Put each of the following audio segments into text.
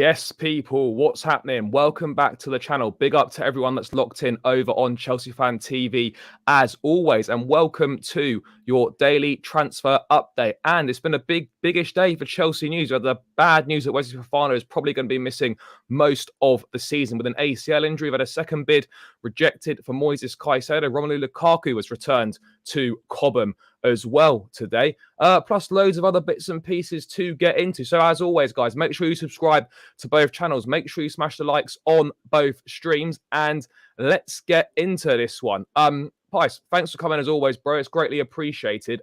Yes, people, what's happening? Welcome back to the channel. Big up to everyone that's locked in over on Chelsea Fan TV, as always, and welcome to your daily transfer update. And it's been a biggish day for Chelsea news. The bad news that Wesley Fofana is probably going to be missing most of the season with an ACL injury. We've had a second bid rejected for Moises Caicedo. Romelu Lukaku was returned to Cobham as well today, plus loads of other bits and pieces to get into. So as always, guys, make sure you subscribe to both channels. Make sure you smash the likes on both streams, and let's get into this one. Pys, thanks for coming as always, bro. It's greatly appreciated.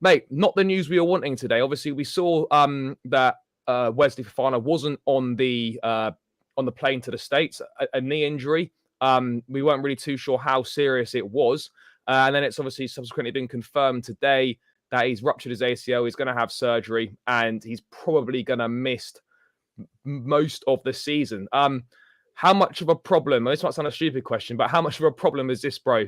Mate, not the news we were wanting today. Obviously, we saw that Wesley Fofana wasn't on the plane to the States, a knee injury. We weren't really too sure how serious it was. And then it's obviously subsequently been confirmed today that he's ruptured his ACL. He's going to have surgery, and he's probably going to miss most of the season. How much of a problem, this might sound a stupid question, but how much of a problem is this, bro,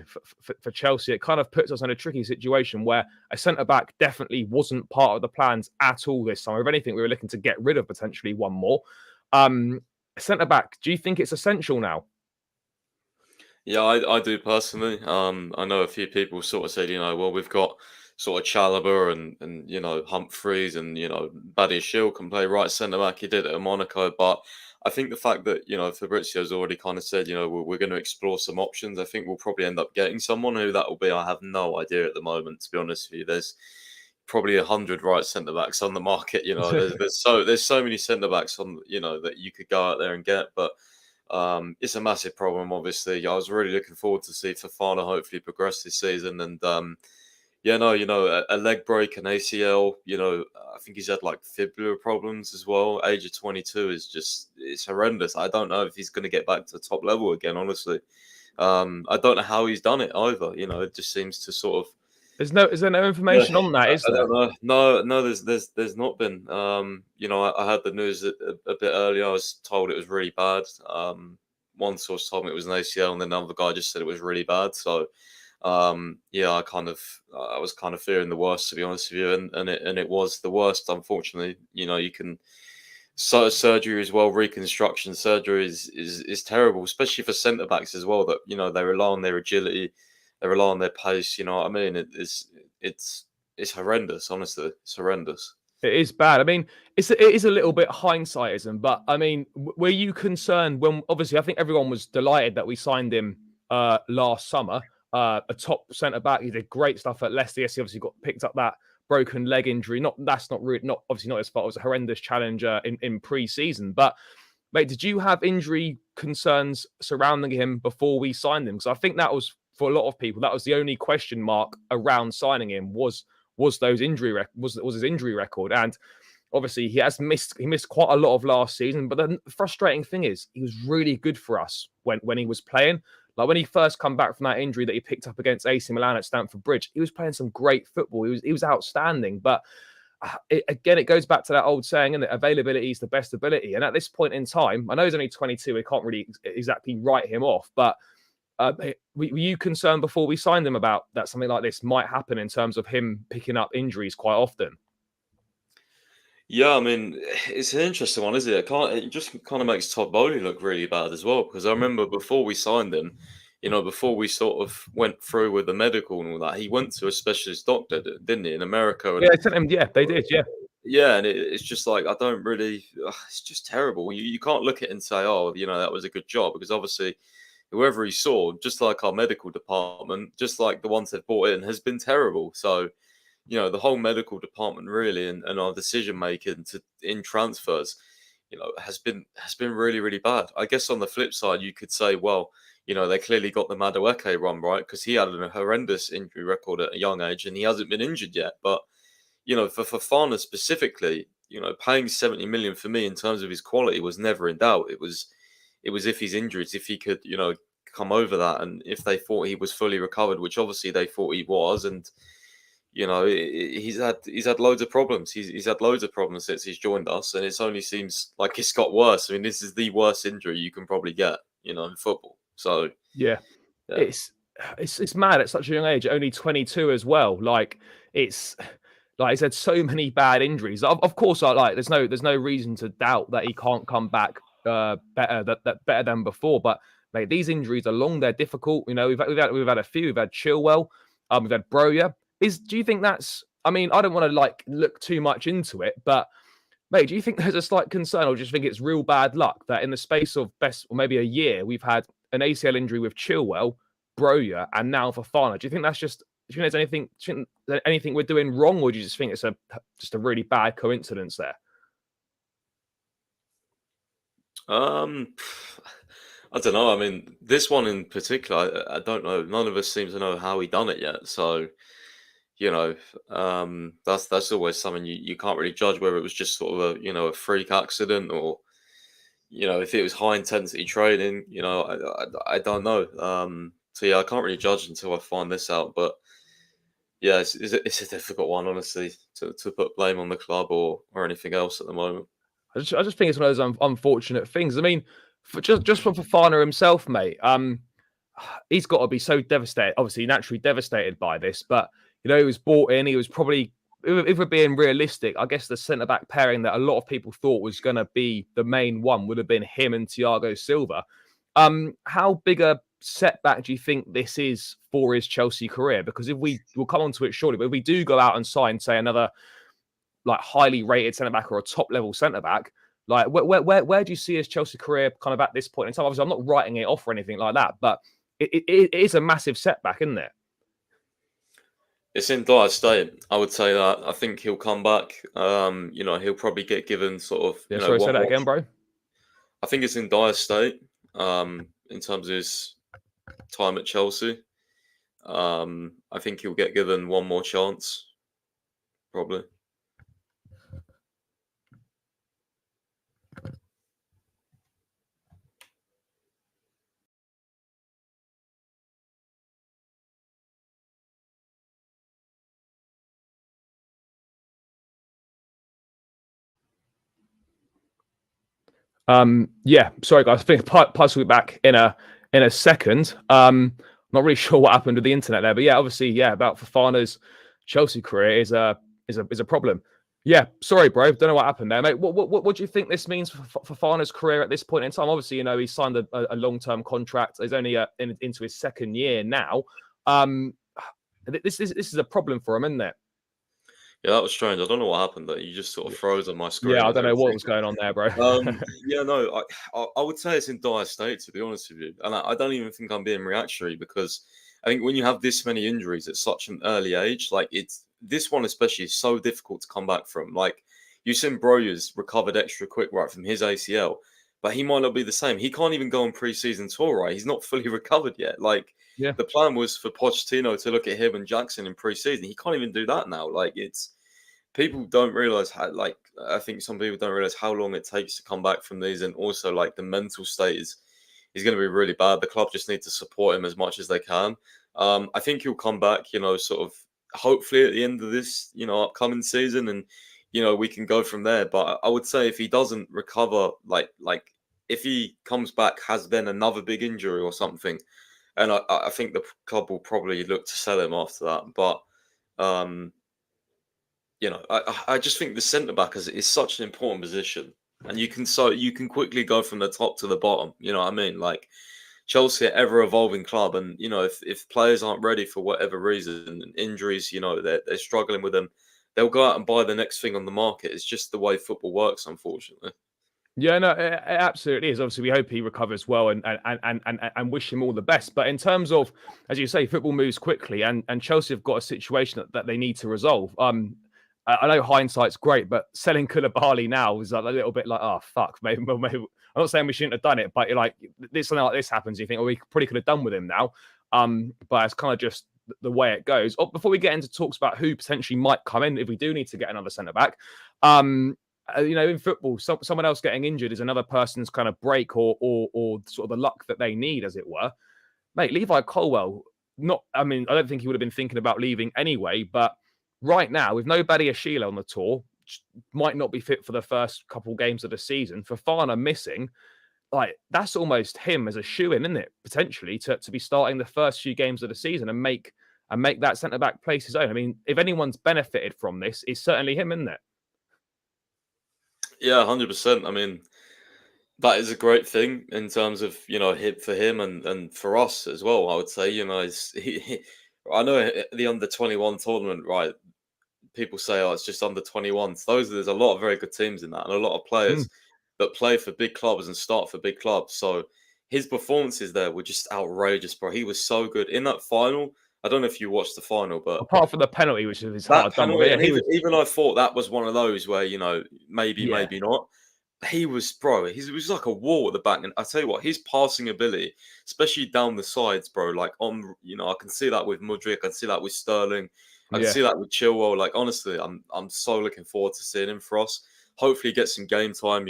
for Chelsea? It kind of puts us in a tricky situation where a centre-back definitely wasn't part of the plans at all this summer. If anything, we were looking to get rid of potentially one more. Centre-back, do you think it's essential now? Yeah, I do personally. I know a few people sort of said, well, we've got sort of Chalobah and Humphreys and Badia Shield can play right centre back. He did it at Monaco, but I think the fact that Fabrizio's already kind of said we're going to explore some options. I think we'll probably end up getting someone. Who that will be, I have no idea at the moment. To be honest with you, there's probably 100 right centre backs on the market. There's so many centre backs on that you could go out there and get, but. It's a massive problem, obviously. I was really looking forward to see Fofana hopefully progress this season. And, a leg break, an ACL, I think he's had like fibular problems as well. Age of 22 it's horrendous. I don't know if he's going to get back to the top level again, honestly. I don't know how he's done it either. It just seems to sort of. Is there no information on that? Is there? I don't know. No. There's not been. I heard the news a bit earlier. I was told it was really bad. One source told me it was an ACL, and then another guy just said it was really bad. So, I was kind of fearing the worst, to be honest with you, and it was the worst. Unfortunately, you can. Surgery as well, reconstruction surgery is terrible, especially for centre backs as well. That they rely on their agility. They rely on their pace, you know what I mean? It's horrendous, honestly. It's horrendous. It is bad. I mean, it is a little bit hindsightism, but I mean, were you concerned when, obviously, I think everyone was delighted that we signed him last summer, a top centre back. He did great stuff at Leicester. Yes, he obviously got picked up that broken leg injury. That's not obviously not his fault. It was a horrendous challenge in pre-season. But mate, did you have injury concerns surrounding him before we signed him? Because I think that was, for a lot of people, that was the only question mark around signing him was his injury record. And obviously he missed quite a lot of last season. But the frustrating thing is he was really good for us when he was playing. Like when he first come back from that injury that he picked up against AC Milan at Stamford Bridge, he was playing some great football. He was outstanding. But it goes back to that old saying, and that availability is the best ability. And at this point in time, I know he's only 22. We can't really exactly write him off, but were you concerned before we signed him about that something like this might happen in terms of him picking up injuries quite often? Yeah, I mean, it's an interesting one, isn't it? It just kind of makes Todd Bowley look really bad as well. Because I remember before we signed him, before we sort of went through with the medical and all that, he went to a specialist doctor, didn't he, in America? Yeah, they sent him. Yeah, they did. Yeah. Yeah, and it's just like, I don't really, it's just terrible. You can't look at it and say, oh, that was a good job, because obviously whoever he saw, just like our medical department, just like the ones they've brought in, has been terrible. So, the whole medical department really and our decision making in transfers, has been really, really bad. I guess on the flip side, you could say, well, they clearly got the Madueke run right, because he had a horrendous injury record at a young age and he hasn't been injured yet. But, for Fofana specifically, paying 70 million for me in terms of his quality was never in doubt. It was if he's injured, if he could, come over that, and if they thought he was fully recovered, which obviously they thought he was, and he's had loads of problems. He's had loads of problems since he's joined us, and it only seems like it's got worse. I mean, this is the worst injury you can probably get, in football. So yeah. It's mad at such a young age, only 22 as well. Like it's Like he's had so many bad injuries. Of course, there's no reason to doubt that he can't come back better than before. But mate, these injuries are long. They're difficult. You know, we've had a few. We've had Chilwell. We've had Broja. Do you think that's? I mean, I don't want to like look too much into it, but mate, do you think there's a slight concern, or do you think it's real bad luck that in the space of maybe a year, we've had an ACL injury with Chilwell, Broja, and now Fofana? Do you think that's just? Do you think there's anything we're doing wrong, or do you just think it's just a really bad coincidence there? I don't know. I mean, this one in particular, I don't know. None of us seem to know how he done it yet. So, you know, that's always something you can't really judge whether it was just sort of a freak accident or if it was high intensity training. I don't know. So yeah, I can't really judge until I find this out. But yeah, it's a difficult one, honestly, to put blame on the club or anything else at the moment. I just think it's one of those unfortunate things. I mean, just for Fofana himself, mate. He's got to be so devastated. Obviously, naturally devastated by this, but he was bought in. He was probably, if we're being realistic, I guess the centre back pairing that a lot of people thought was going to be the main one would have been him and Thiago Silva. How big a setback do you think this is for his Chelsea career? Because we'll come on to it shortly, but if we do go out and sign, say, another like highly rated centre back or a top level centre back, like where do you see his Chelsea career kind of at this point in time? Obviously, I'm not writing it off or anything like that, but it is a massive setback, isn't it? It's in dire state. I would say that. I think he'll come back. He'll probably get given sort of. Yeah, sorry, say that again, bro. I think it's in dire state. In terms of his time at Chelsea, I think he'll get given one more chance, probably. Yeah, sorry guys. I think Pys will be back in a second. Not really sure what happened with the internet there, but yeah, obviously, yeah, about Fofana's Chelsea career is a problem. Yeah, sorry, bro. Don't know what happened there, mate. What do you think this means for Fofana's career at this point in time? Obviously, he signed a long-term contract. He's only into his second year now. This is a problem for him, isn't it? Yeah, that was strange. I don't know what happened. That you just sort of froze on my screen. Yeah, I don't know what was going on there, bro. Yeah, no, I would say it's in dire state, to be honest with you. And I don't even think I'm being reactionary because I think when you have this many injuries at such an early age, like this one especially is so difficult to come back from. Like Usain Broja's recovered extra quick right from his ACL, but he might not be the same. He can't even go on pre-season tour, right? He's not fully recovered yet. Like yeah. The plan was for Pochettino to look at him and Jackson in pre-season. He can't even do that now. Like people don't realize how, like, I think some people don't realize how long it takes to come back from these, and also like the mental state is going to be really bad. The club just need to support him as much as they can. I think he'll come back, sort of hopefully at the end of this, upcoming season, and we can go from there. But I would say if he doesn't recover, like if he comes back, has then another big injury or something, and I think the club will probably look to sell him after that. But I just think the centre back is such an important position, and you can quickly go from the top to the bottom. You know what I mean? Like Chelsea are ever evolving club, and if players aren't ready for whatever reason, injuries, they're struggling with them, they'll go out and buy the next thing on the market. It's just the way football works, unfortunately. Yeah, no, it absolutely is. Obviously, we hope he recovers well and wish him all the best. But in terms of, as you say, football moves quickly, and Chelsea have got a situation that they need to resolve. I know hindsight's great, but selling Koulibaly now is like a little bit like, oh fuck, maybe. I'm not saying we shouldn't have done it, but you're like, something like this happens, you think, well, we probably could have done with him now. But it's kind of just the way it goes. Before we get into talks about who potentially might come in, if we do need to get another centre back, in football, someone else getting injured is another person's kind of break or sort of the luck that they need, as it were. Mate, Levi Colwill, I don't think he would have been thinking about leaving anyway, but right now, with no Badiashile on the tour, might not be fit for the first couple games of the season. Fofana missing, like that's almost him as a shoe-in, isn't it? Potentially to be starting the first few games of the season and make and make that centre-back place his own. I mean, if anyone's benefited from this, it's certainly him, isn't it? Yeah, 100%. I mean, that is a great thing in terms of for him and for us as well. I would say I know the under-21 tournament, right? People say, oh, it's just under-21s. There's a lot of very good teams in that, and a lot of Mm. players that play for big clubs and start for big clubs. So his performances there were just outrageous, bro. He was so good in that final. I don't know if you watched the final, but Apart from the penalty, which is that hard done, but penalty, yeah, and he was. even I thought that was one of those where maybe, Yeah, maybe not. He was, bro. He was like a wall at the back, and I tell you what, his passing ability, especially down the sides, bro. Like I can see that with Mudryk, I can see that with Sterling, I can yeah. see that with Chilwell. Like honestly, I'm so looking forward to seeing him for us. Hopefully, get some game time.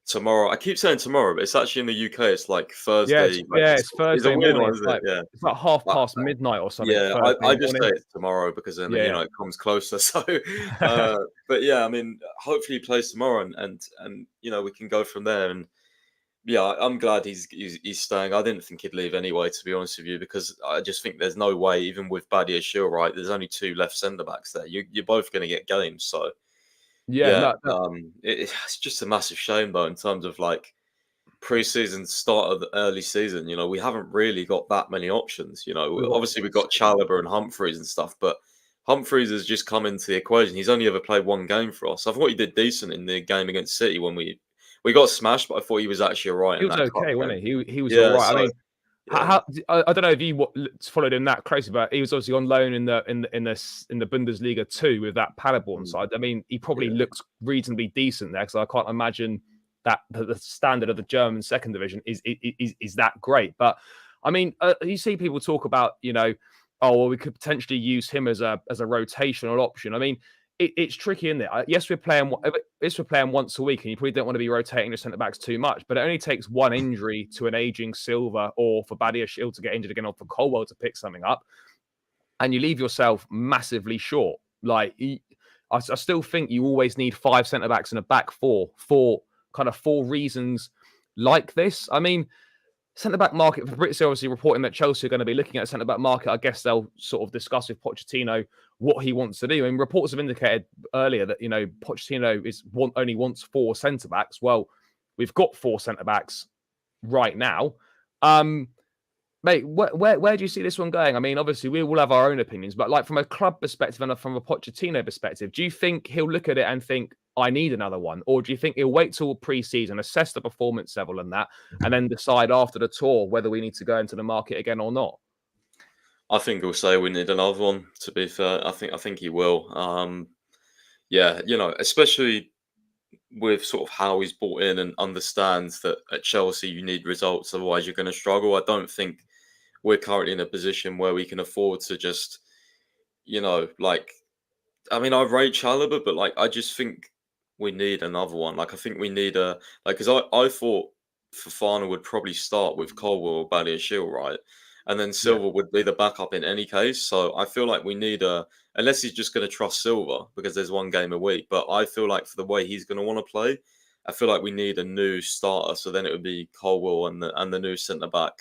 Tomorrow. I keep saying tomorrow, but it's actually in the UK. It's like Yeah, Thursday. Like it's it's a Thursday weird morning. one, isn't it? Yeah. It's like half But past midnight or something yeah, Thursday I just say morning. it's tomorrow because then Yeah, it comes closer. So, yeah. but yeah, I mean, hopefully he plays tomorrow, and we can go from there. And yeah, I'm glad he's staying. I didn't think he'd leave anyway, to be honest with you, because I just think there's no way, even with Badia Shield, right? There's only two left centre backs there. You're both going to get games, so Yeah, yeah. no, no. It's just a massive shame though in terms of like pre-season start of the early season, we haven't really got that many options. We've got Obviously we've got Chalobah and Humphreys and stuff, but Humphreys has just come into the equation. He's only ever played one game for us. I thought he did decent in the game against City when we got smashed, but I thought he was actually all right he in was that cup okay, game. wasn't he? He was all Yeah, right. I so mean, yeah. I don't know if you followed him that closely, but he was obviously on loan in the Bundesliga too with that Paderborn Mm, side. I mean, he probably yeah. looks reasonably decent there because I can't imagine that the standard of the German second division is that great. But I mean, you see people talk about oh well, we could potentially use him as a rotational option. I mean, it's tricky, isn't it? Yes, we're playing once a week, and you probably don't want to be rotating your centre backs too much. But it only takes one injury to an aging Silva, or for Badia Shield to get injured again, or for Colwell to pick something up, and you leave yourself massively short. Like, I still think you always need five centre backs in a back four for kind of four reasons like this. I mean, centre back market, Fabrizio obviously reporting that Chelsea are going to be looking at centre back market. I guess they'll sort of discuss with Pochettino what he wants to do. I mean, reports have indicated earlier that Pochettino only wants four centre backs. Well, we've got four centre backs right now. Mate, where do you see this one going? I mean, obviously we will have our own opinions, but like from a club perspective and from a Pochettino perspective, do you think he'll look at it and think, I need another one? Or do you think he'll wait till pre-season, assess the performance level and that, and then decide after the tour whether we need to go into the market again or not? I think he'll say we need another one, to be fair. I think he will. Yeah, especially with sort of how he's bought in and understands that at Chelsea you need results, otherwise you're going to struggle. I don't think we're currently in a position where we can afford to just, like, I mean, I rate Chalobah, but like, I just think we need another one. Like, I think we need because I thought Fofana would probably start with Colwell or Badiashile, right? And then Yeah. Silva would be the backup in any case. So I feel like we need unless he's just going to trust Silva because there's one game a week. But I feel like for the way he's going to want to play, I feel like we need a new starter. So then it would be Colwell and the new centre back,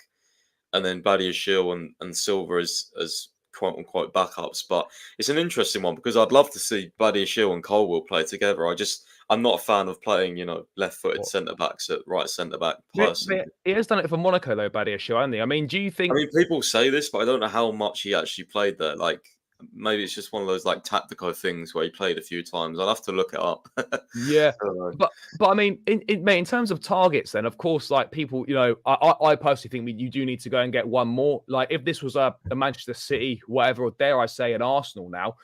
and then Badiashile and Silva as quote unquote backups. But it's an interesting one because I'd love to see Badiashile and Colwell play together. I'm not a fan of playing, left-footed centre backs at right centre back personally. He has done it for Monaco though, Badiashile, hasn't he? I mean, do you I think mean, people say this, but I don't know how much he actually played there. Like, maybe it's just one of those like tactical things where he played a few times. I'll have to look it up. Yeah, I don't know. but I mean, mate, in terms of targets, then of course, like people, I personally think you do need to go and get one more. Like, if this was a Manchester City, whatever, or dare I say, an Arsenal now,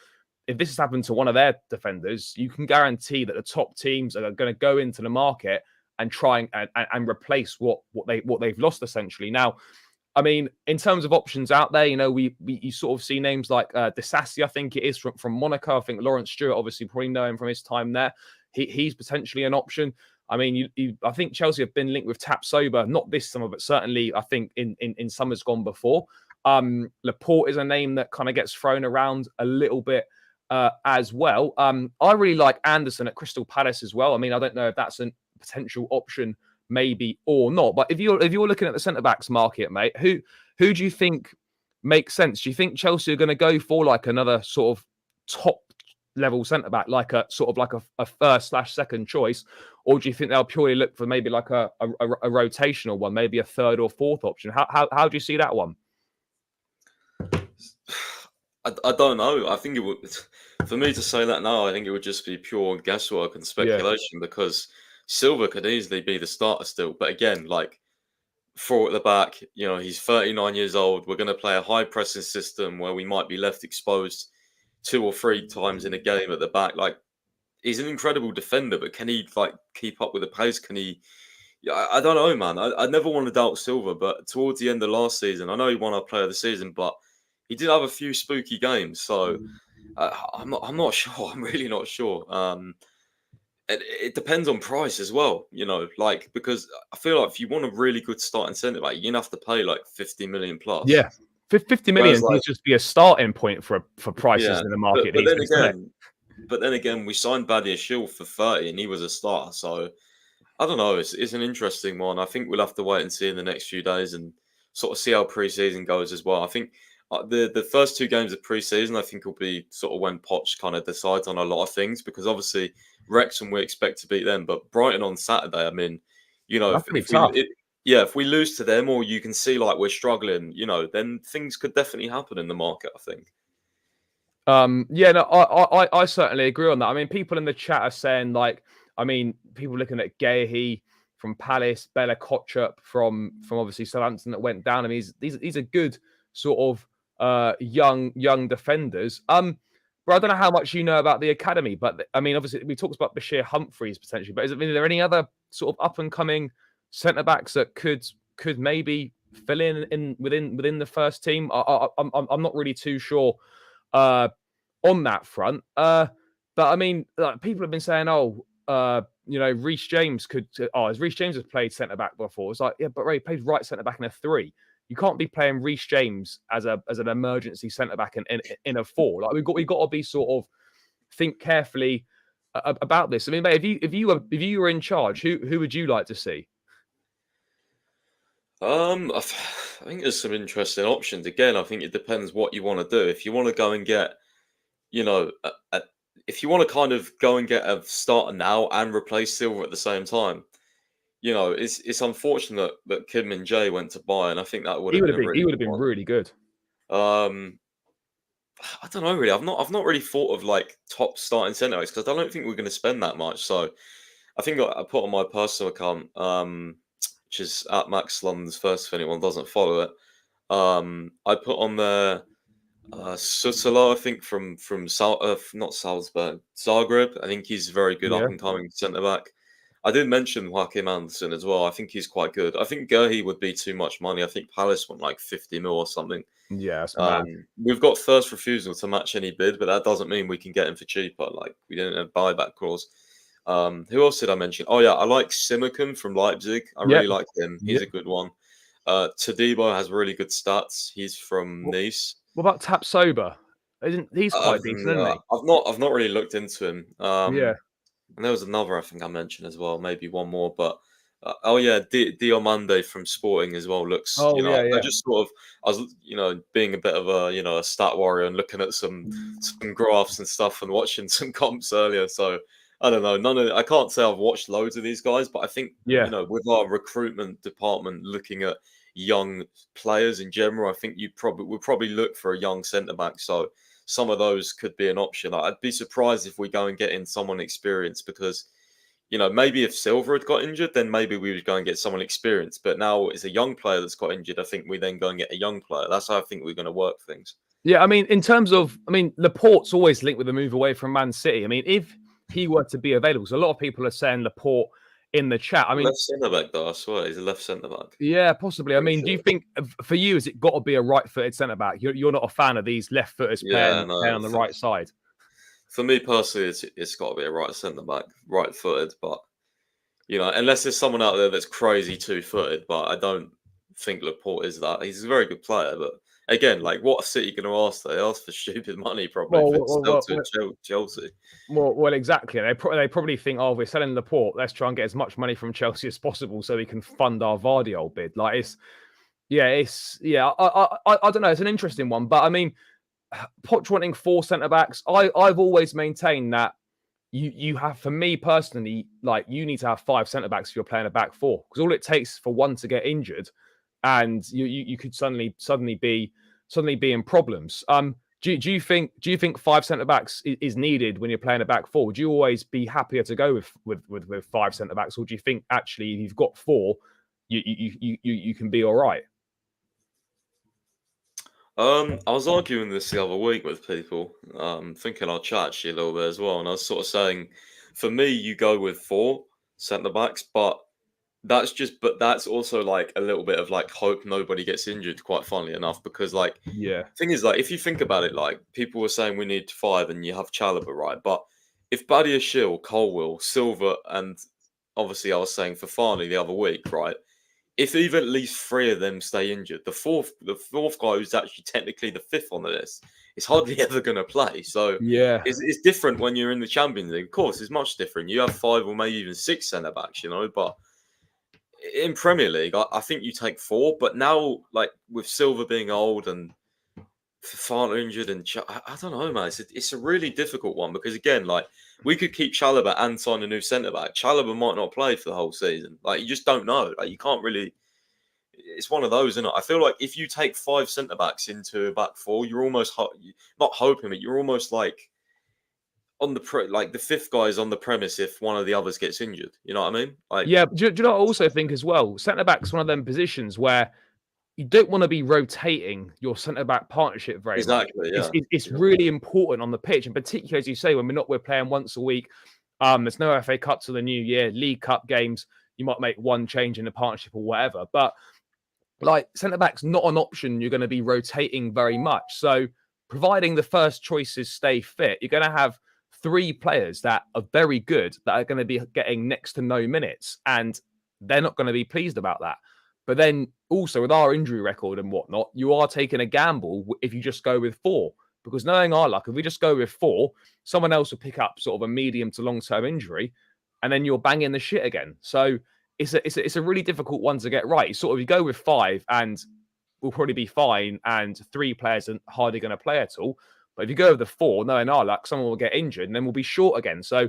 if this has happened to one of their defenders, you can guarantee that the top teams are going to go into the market and try and replace what they've lost essentially. Now, I mean, in terms of options out there, you sort of see names like Disassi, I think it is from Monaco. I think Lawrence Stewart, obviously, probably know him from his time there. He's potentially an option. I mean, I think Chelsea have been linked with Tapsoba, not this summer, but certainly I think in summers gone before. Laporte is a name that kind of gets thrown around a little bit as well. I really like Anderson at Crystal Palace as well. I mean, I don't know if that's a potential option maybe or not. But if you're looking at the centre backs market, mate, who do you think make sense? Do you think Chelsea are going to go for like another sort of top level centre back, like a sort of like a first/second choice, or do you think they'll purely look for maybe like a rotational one, maybe a third or fourth option? How do you see that one? I don't know. I think it would, for me to say that now, I think it would just be pure guesswork and Yeah, speculation because Silva could easily be the starter still. But again, like four at the back, he's 39 years old. We're going to play a high pressing system where we might be left exposed 2 or 3 times in a game at the back. Like he's an incredible defender, but can he like keep up with the pace? Can he? Yeah, I don't know, man. I never want to doubt Silva, but towards the end of last season, I know he won our Player of the Season, but he did have a few spooky games. So I'm not sure. I'm really not sure. It depends on price as well, like because I feel like if you want a really good starting centre back, you're gonna have to pay like 50 million plus. yeah. 50 million Whereas, needs like, just be a starting point for prices yeah, in the but market but these then days, isn't it? again, we signed Badia Shield for 30, and he was a starter. So I don't know. It's an interesting one. I think we'll have to wait and see in the next few days and sort of see how preseason goes as well. I think the first 2 games of preseason, I think, will be sort of when Poch kind of decides on a lot of things because obviously Wrexham we expect to beat them, but Brighton on Saturday. I mean, That's pretty tough. if we lose to them or you can see like we're struggling, then things could definitely happen in the market. I think. Yeah, no, I certainly agree on that. I mean, people in the chat are saying like, I mean, people looking at Gahey from Palace, Bella Kotchup from obviously Southampton that went down. I mean, these are good sort of young defenders. But I don't know how much you know about the academy, but I mean, obviously we talked about Bashir Humphreys potentially, but are there any other sort of up and coming centre backs that could maybe fill in within the first team? I'm not really too sure on that front. But I mean, like, people have been saying, Reece James could. As Reece James has played centre back before. It's like, yeah, but Ray played right centre back in a 3. You can't be playing Reece James as an emergency centre back in a 4. Like we've got to be sort of think carefully about this. I mean, mate, if you were in charge, who would you like to see? I think there's some interesting options. Again, I think it depends what you want to do. If you want to go and get, you know, if you want to kind of go and get a starter now and replace Silver at the same time, it's unfortunate that Kim and Jay went to Bayern. I think that would have been a He really would have good been one. really good. Um, I don't know really. I've not really thought of like top starting centre backs because I don't think we're going to spend that much. So I think I put on my personal account, which is at Max London's first. If anyone doesn't follow it, I put on there Sutala, I think from not Salzburg, Zagreb. I think he's a very good up Yeah, and coming centre back. I did mention Joachim Anderson as well. I think he's quite good. I think Gurhey would be too much money. I think Palace want like 50 mil or something. yeah, that's mad. We've got first refusal to match any bid, but that doesn't mean we can get him for cheaper. Like we didn't have buyback clause. Who else did I mention? Oh yeah, I like Simakan from Leipzig. I Yep, really like him. He's yep. a good one. Tadibo has really good stats. He's from Nice. What about Tap Sober? He's quite decent, isn't he? I've not really looked into him. Yeah. And there was another I think I mentioned as well, maybe one more, but oh yeah, Diomande from Sporting as well looks. Oh yeah, I yeah. just sort of I was being a bit of a a stat warrior and looking at some graphs and stuff and watching some comps earlier. So I don't know, I can't say I've watched loads of these guys, but I think Yeah. with our recruitment department looking at young players in general, I think we'll probably look for a young centre back. So some of those could be an option. I'd be surprised if we go and get in someone experienced because, maybe if Silver had got injured, then maybe we would go and get someone experienced. But now it's a young player that's got injured. I think we then go and get a young player. That's how I think we're going to work things. Yeah, I mean, in terms of, Laporte's always linked with the move away from Man City. I mean, if he were to be available, so a lot of people are saying Laporte in the chat. I mean, Left centre back though, I swear he's a left centre back. yeah, possibly. I Pretty mean, do sure. you think for you, has it got to be a right-footed centre back? You're not a fan of these left-footers Yeah, playing no. on the right side. For me personally, it's got to be a right centre back, right footed. But unless there's someone out there that's crazy 2-footed, but I don't think Laporte is that. He's a very good player, but again, like what City going to ask? They ask for stupid money probably Well, for well, sell well, to Chelsea. well, exactly. They probably think, oh, we're selling Laporte. Let's try and get as much money from Chelsea as possible so we can fund our Vardy old bid. Like I don't know. It's an interesting one, but I mean, Poch wanting 4 centre backs. I've always maintained that you have, for me personally, like you need to have 5 centre backs if you're playing a back four, because all it takes for one to get injured, and you could suddenly be in problems. Do you think 5 centre backs is needed when you're playing a back four? Would you always be happier to go with 5 centre backs, or do you think actually if you've got 4, you can be all right? I was arguing this the other week with people, thinking I'll chat actually a little bit as well, and I was sort of saying, for me, you go with 4 centre backs, but that's also like a little bit of like hope nobody gets injured. Quite funnily enough, because like Yeah, thing is, like if you think about it, like people were saying we need 5, and you have Chalobah, right? But if Badiashile, Colwill, Silva, and obviously I was saying Fofana the other week, right? If even at least 3 of them stay injured, the fourth guy who's actually technically the 5th on the list is hardly ever going to play. So yeah, it's different when you're in the Champions League. Of course, it's much different. You have 5 or maybe even 6 centre backs, but in Premier League, I think you take 4. But now, like with Silva being old and Fofana injured, and I don't know, man. It's a really difficult one because again, like we could keep Chalobah and sign a new centre back. Chalobah might not play for the whole season. Like you just don't know. Like you can't really. It's one of those, isn't it? I feel like if you take 5 centre backs into a back four, you're almost not hoping, but you're almost like on the like the 5th guy is on the premise if one of the others gets injured. You know what I mean? Like yeah. Do you know what I also think as well? Centre back's one of them positions where you don't want to be rotating your centre back partnership very much. exactly, It's yeah. it's really important on the pitch, and particularly as you say, when we're playing once a week. There's no FA Cup till the new year, League Cup games. You might make one change in the partnership or whatever, but like centre back's not an option. You're going to be rotating very much. So, providing the first choices stay fit, you're going to have 3 players that are very good that are going to be getting next to no minutes, and they're not going to be pleased about that. But then also with our injury record and whatnot, you are taking a gamble if you just go with 4. Because knowing our luck, if we just go with 4, someone else will pick up sort of a medium to long term injury, and then you're banging the shit again. So it's a really difficult one to get right. Sort of you go with 5 and we'll probably be fine, and 3 players are hardly going to play at all. But if you go with the 4, knowing our luck, someone will get injured and then we'll be short again. So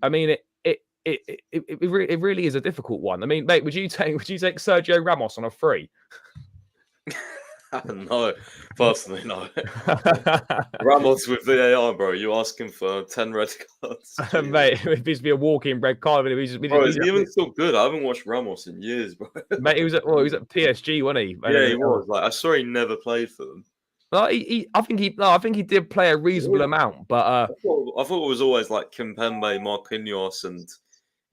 I mean, it really is a difficult one. I mean, mate, would you take Sergio Ramos on a free? No, personally, no. Ramos with VAR, bro. You asking for 10 red cards? Mate, it used to be a walking red card. Bro, is he even still good? I haven't watched Ramos in years, bro. Mate, he was at PSG, wasn't he? Yeah, he was. Like, I saw he never played for them. Well, I think he did play a reasonable amount, but I thought it was always like Kimpembe, Marquinhos, and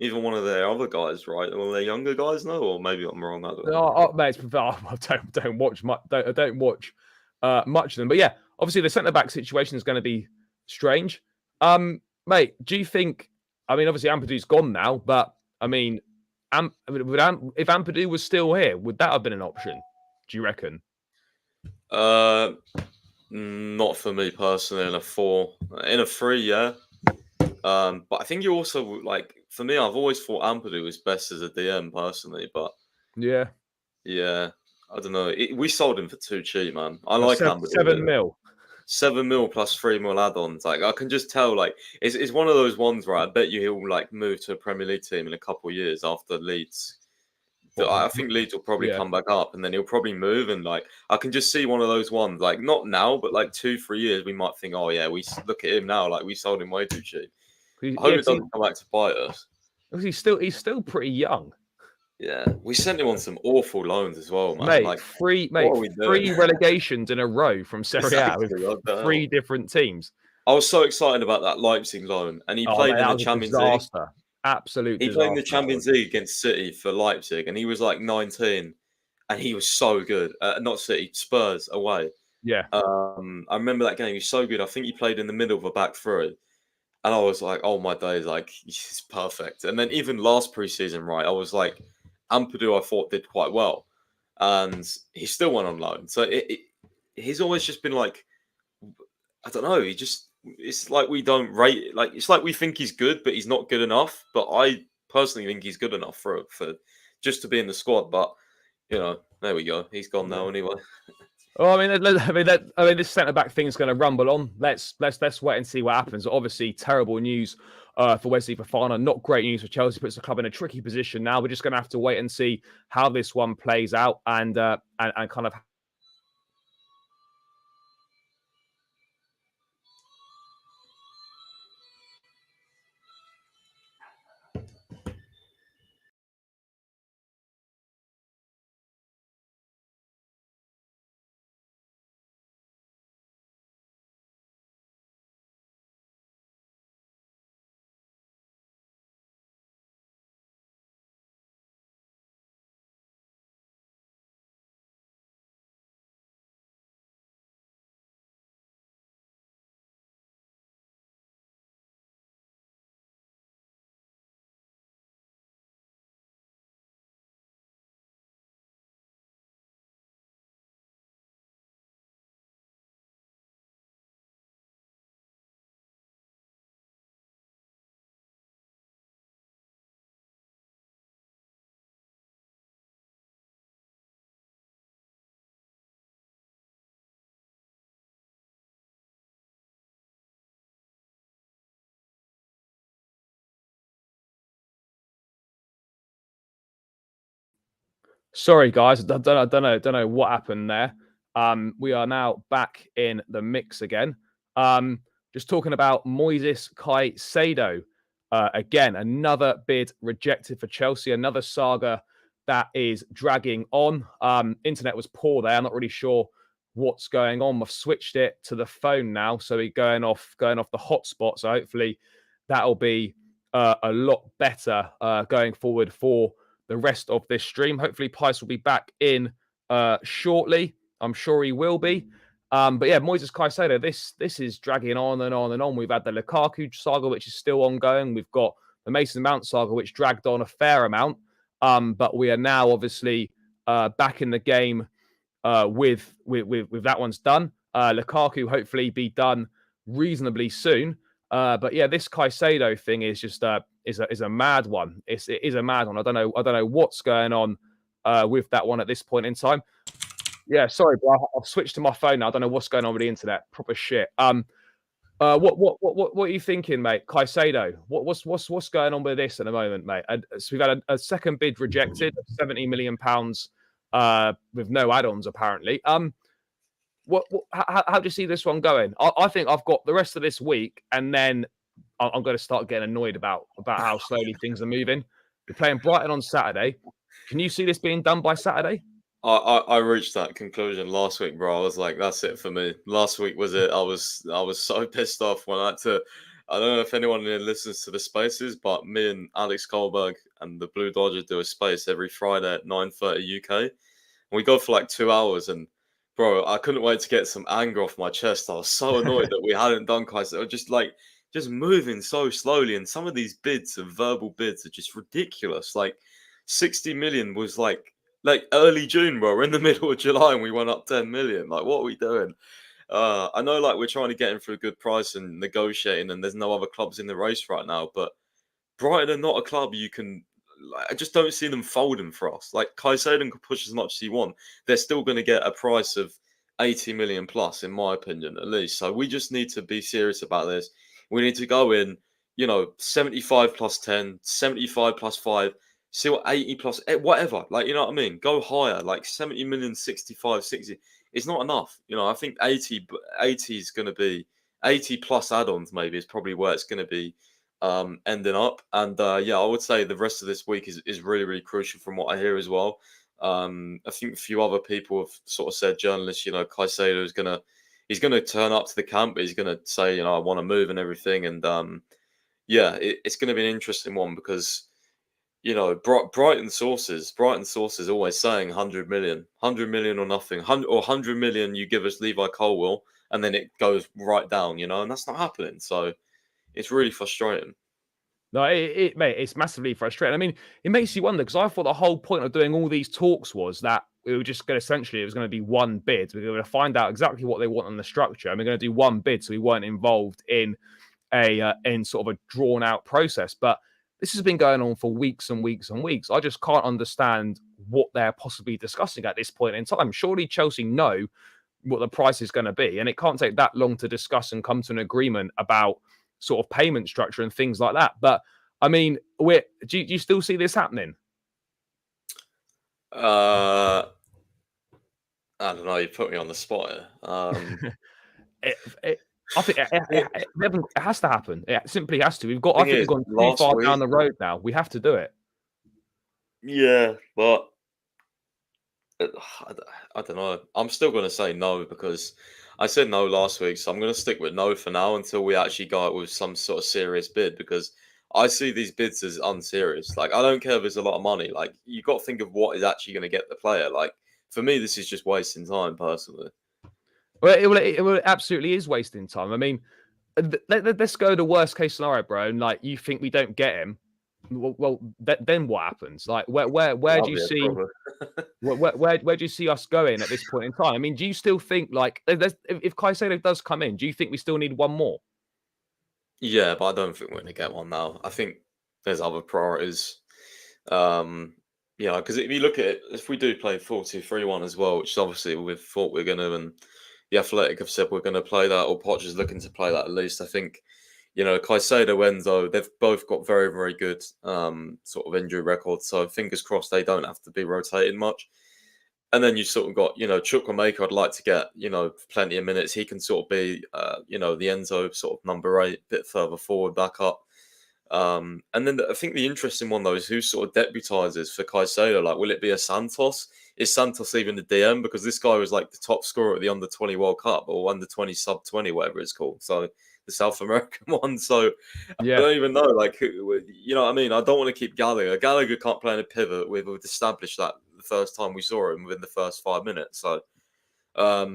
even one of their other guys, right? One of their younger guys, no? Or maybe I'm wrong. I don't know. Mate, I don't watch much. I don't watch much of them. But yeah, obviously the centre back situation is going to be strange. Mate, do you think? I mean, obviously Ampadu's gone now, but I mean, if Ampadu was still here, would that have been an option? Do you reckon? Not for me personally. In a 4, in a 3, yeah. But I think you also like. For me, I've always thought Ampadu was best as a DM personally, but Yeah, I don't know. We sold him for too cheap, man. I like Ampadu. 7 mil. 7 mil plus 3 mil add-ons. Like I can just tell, like it's one of those ones where I bet you he'll like move to a Premier League team in a couple of years after Leeds. I think Leeds will probably come back up, and then he'll probably move. And like I can just see one of those ones, like not now, but like 2-3 years, we might think, oh yeah, we look at him now, like we sold him way too cheap. I hope it doesn't come back to bite us. He's still pretty young. Yeah, we sent him on some awful loans as well, man. Mate, like, 3 relegations in a row from Serie A with 3 different teams. I was so excited about that Leipzig loan, and he played in the Champions League. Absolute disaster. Played in the Champions League against City for Leipzig, and he was like 19, and he was so good. Not City, Spurs away. Yeah. I remember that game. He was so good. I think he played in the middle of a back 3. And I was like, oh my days, like, he's perfect. And then even last preseason, right, I was like, Ampadu, I thought, did quite well. And he still went on loan. So he's always just been like, I don't know, it's like we don't rate it. Like, it's like we think he's good, but he's not good enough. But I personally think he's good enough for just to be in the squad. But there we go. He's gone now anyway. Oh, I mean, this centre back thing is going to rumble on. Let's wait and see what happens. Obviously, terrible news for Wesley Fofana. Not great news for Chelsea. Puts the club in a tricky position now. We're just going to have to wait and see how this one plays out and kind of. Sorry, guys. I don't know what happened there. We are now back in the mix again. Just talking about Moises Caicedo. Again, another bid rejected for Chelsea. Another saga that is dragging on. Internet was poor there. I'm not really sure what's going on. I've switched it to the phone now, so we're going off the hotspot. So hopefully that'll be a lot better going forward for the rest of this stream. Hopefully, Pys will be back in shortly. I'm sure he will be. But yeah, Moises Caicedo, this is dragging on and on and on. We've had the Lukaku saga, which is still ongoing. We've got the Mason Mount saga, which dragged on a fair amount. But we are now obviously back in the game with that one's done. Lukaku hopefully be done reasonably soon. But yeah, this Caicedo thing is just is a mad one. It is a mad one. I don't know what's going on with that one at this point in time. Yeah, sorry, bro. I've switched to my phone now. I don't know what's going on with the internet. Proper shit. What are you thinking, mate? Caicedo. What's going on with this at the moment, mate? So we've had a second bid rejected, £70 million with no add-ons apparently. How do you see this one going? I think I've got the rest of this week, and then I'm going to start getting annoyed about how slowly things are moving. We're playing Brighton on Saturday. Can you see this being done by Saturday? I reached that conclusion last week, bro. I was like, that's it for me. Last week was it. I was so pissed off when I had to. I don't know if anyone here listens to the spaces, but me and Alex Kohlberg and the Blue Dodger do a space every Friday at 9:30 UK. And we go for like 2 hours, and bro, I couldn't wait to get some anger off my chest. I was so annoyed that we hadn't done Caicedo. Just moving so slowly, and some of these bids of verbal bids are just ridiculous. Like 60 million was like early June, bro. We're in the middle of July and we went up 10 million. Like, what are we doing? I know, like, we're trying to get him for a good price and negotiating, and there's no other clubs in the race right now. But Brighton are not a club you can. I just don't see them folding for us. Like, Caicedo can push as much as he wants. They're still going to get a price of 80 million plus, in my opinion, at least. So we just need to be serious about this. We need to go in, 75 plus 10, 75 plus 5. See what 80 plus whatever, like, you know what I mean? Go higher, like 70 million, 65, 60. It's not enough. I think 80 is going to be 80 plus add-ons, maybe is probably where it's going to be ending up. And yeah, I would say the rest of this week is really, really crucial from what I hear as well. I think a few other people have sort of said, journalists, Caicedo is he's going to turn up to the camp. He's going to say, I want to move and everything. And yeah, it's going to be an interesting one because Brighton sources always saying 100 million or nothing, 100 million. You give us Levi Colwill, and then it goes right down, and that's not happening. So it's really frustrating. No, mate, it's massively frustrating. I mean, it makes you wonder because I thought the whole point of doing all these talks was that we were just going to it was going to be one bid. We're going to find out exactly what they want on the structure, and we're going to do one bid, so we weren't involved in in sort of a drawn out process. But this has been going on for weeks and weeks and weeks. I just can't understand what they're possibly discussing at this point in time. Surely Chelsea know what the price is going to be, and it can't take that long to discuss and come to an agreement about sort of payment structure and things like that. But I mean, do you still see this happening? I don't know. You put me on the spot here. I think it has to happen. It simply has to. I think we've gone too last far week, down the road now. We have to do it. yeah, but I don't know. I'm still going to say no because I said no last week, so I'm going to stick with no for now until we actually go out with some sort of serious bid because I see these bids as unserious. Like, I don't care if there's a lot of money. Like, you got to think of what is actually going to get the player. Like, for me, this is just wasting time personally. Well, it absolutely is wasting time. I mean, let's go to the worst case scenario, bro. And like, you think we don't get him? Well, then what happens? Like, where do you see? Where do you see us going at this point in time? I mean, do you still think like if Caicedo does come in, do you think we still need one more? Yeah, but I don't think we're going to get one now. I think there's other priorities. Because if you look at it, if we do play 4-2-3-1 as well, which obviously we've thought we're going to, and the Athletic have said we're going to play that, or Poch is looking to play that at least. I think, Caicedo, Enzo, they've both got very, very good sort of injury records. So fingers crossed they don't have to be rotated much. And then you sort of got, Chukwuemeka, I'd like to get, plenty of minutes. He can sort of be, the Enzo sort of number 8, bit further forward, back up. And then I think the interesting one, though, is who sort of deputises for Caicedo. Like, will it be a Santos? Is Santos even the DM? Because this guy was like the top scorer at the Under-20 World Cup or Under-20 Sub-20, whatever it's called. So the South American one. So Yeah. I don't even know. Like, you know what I mean? I don't want to keep Gallagher. Gallagher can't play in a pivot. We've established that the first time we saw him within the first 5 minutes. So I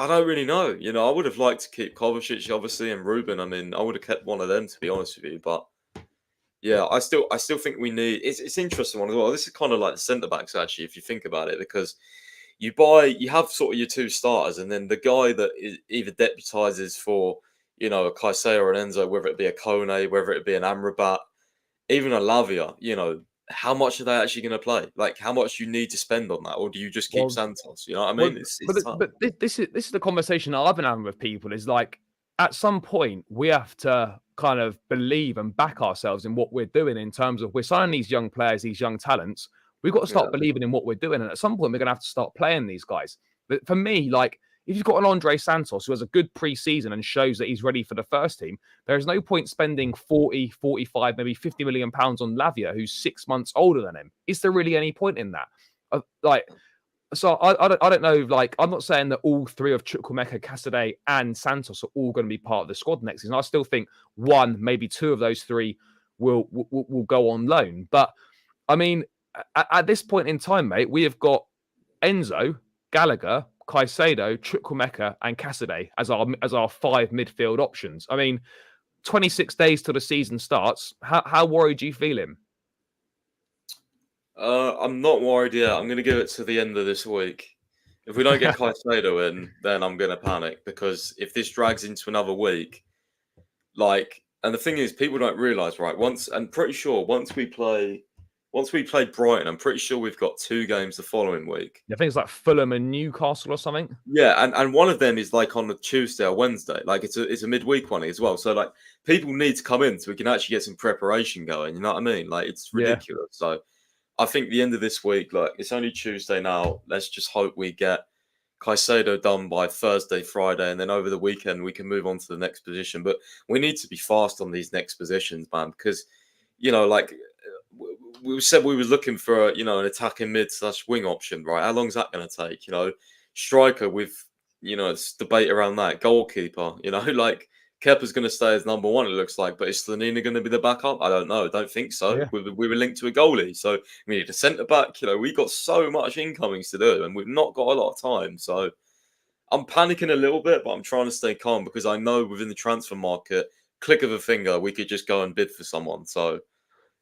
don't really know. I would have liked to keep Kovacic, obviously, and Ruben. I mean, I would have kept one of them, to be honest with you. But yeah, I still think we need. It's an interesting one as well. This is kind of like the centre backs, actually, if you think about it, because you have sort of your two starters, and then the guy that either deputises for, a Caicedo or an Enzo, whether it be a Kone, whether it be an Amrabat, even a Lavia, how much are they actually going to play? Like, how much you need to spend on that, or do you just keep Santos? You know what I mean? It's tough. But this is the conversation I've been having with people. Is like, at some point we have to kind of believe and back ourselves in what we're doing in terms of we're signing these young players, these young talents. We've got to start believing in what we're doing, and at some point we're going to have to start playing these guys. But for me, like, if you've got an Andre Santos who has a good pre-season and shows that he's ready for the first team, there is no point spending 40, 45, maybe 50 million pounds on Lavia, who's 6 months older than him. Is there really any point in that? So I don't know. Like, I'm not saying that all three of Chukwuemeka, Caicedo, and Santos are all going to be part of the squad next season. I still think one, maybe two of those three will go on loan. But I mean, at this point in time, mate, we have got Enzo, Gallagher, Caicedo, Chukwuemeka, and Caicedo as our 5 midfield options. I mean, 26 days till the season starts. How worried do you feel him? I'm not worried yet. I'm going to give it to the end of this week. If we don't get Caicedo in, then I'm going to panic, because if this drags into another week, and the thing is, people don't realise, right? Once we play Brighton, I'm pretty sure we've got 2 games the following week. I think it's like Fulham and Newcastle or something. Yeah, and one of them is like on a Tuesday or Wednesday. Like, it's a midweek one as well. So like, people need to come in so we can actually get some preparation going. You know what I mean? Like, it's ridiculous. Yeah. So I think the end of this week, like, it's only Tuesday now. Let's just hope we get Caicedo done by Thursday, Friday, and then over the weekend we can move on to the next position. But we need to be fast on these next positions, man, because, like, we said we were looking for, an attacking mid/wing option, right? How long is that going to take? Striker with, it's debate around that. Goalkeeper, like, Kepa's going to stay as number 1, it looks like, but is Slanina going to be the backup? I don't know. I don't think so. Yeah. We were linked to a goalie, so we need a centre-back. We've got so much incomings to do, and we've not got a lot of time. So I'm panicking a little bit, but I'm trying to stay calm, because I know within the transfer market, click of a finger, we could just go and bid for someone. So,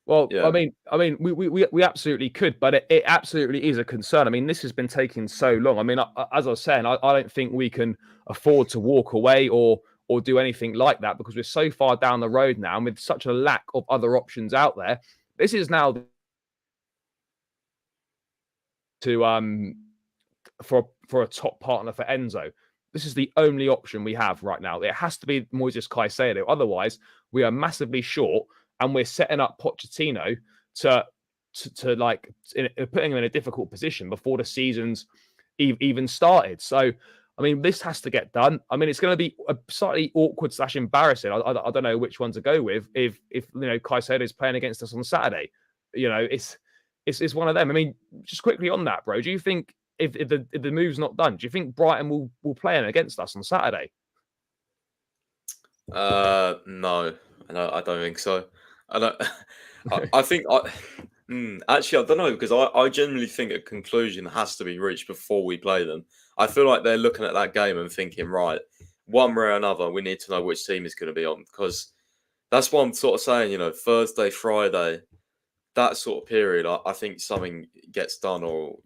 well, yeah. I mean, we absolutely could, but it absolutely is a concern. I mean, this has been taking so long. I mean, as I was saying, I don't think we can afford to walk away or do anything like that, because we're so far down the road now, and with such a lack of other options out there. This is now to for a top partner for Enzo. This is the only option we have right now. It has to be Moises Caicedo. Otherwise, we are massively short, and we're setting up Pochettino to like putting him in a difficult position before the season's even started. So, I mean, this has to get done. I mean, it's going to be a slightly awkward / embarrassing. I don't know which one to go with if Caicedo is playing against us on Saturday. It's one of them. I mean, just quickly on that, bro. Do you think if the move's not done, do you think Brighton will play him against us on Saturday? No, I don't think so. I don't. I think actually I don't know because I genuinely think a conclusion has to be reached before we play them. I feel like they're looking at that game and thinking, right, one way or another, we need to know which team is going to be on because that's what I'm sort of saying. Thursday, Friday, that sort of period, I think something gets done, or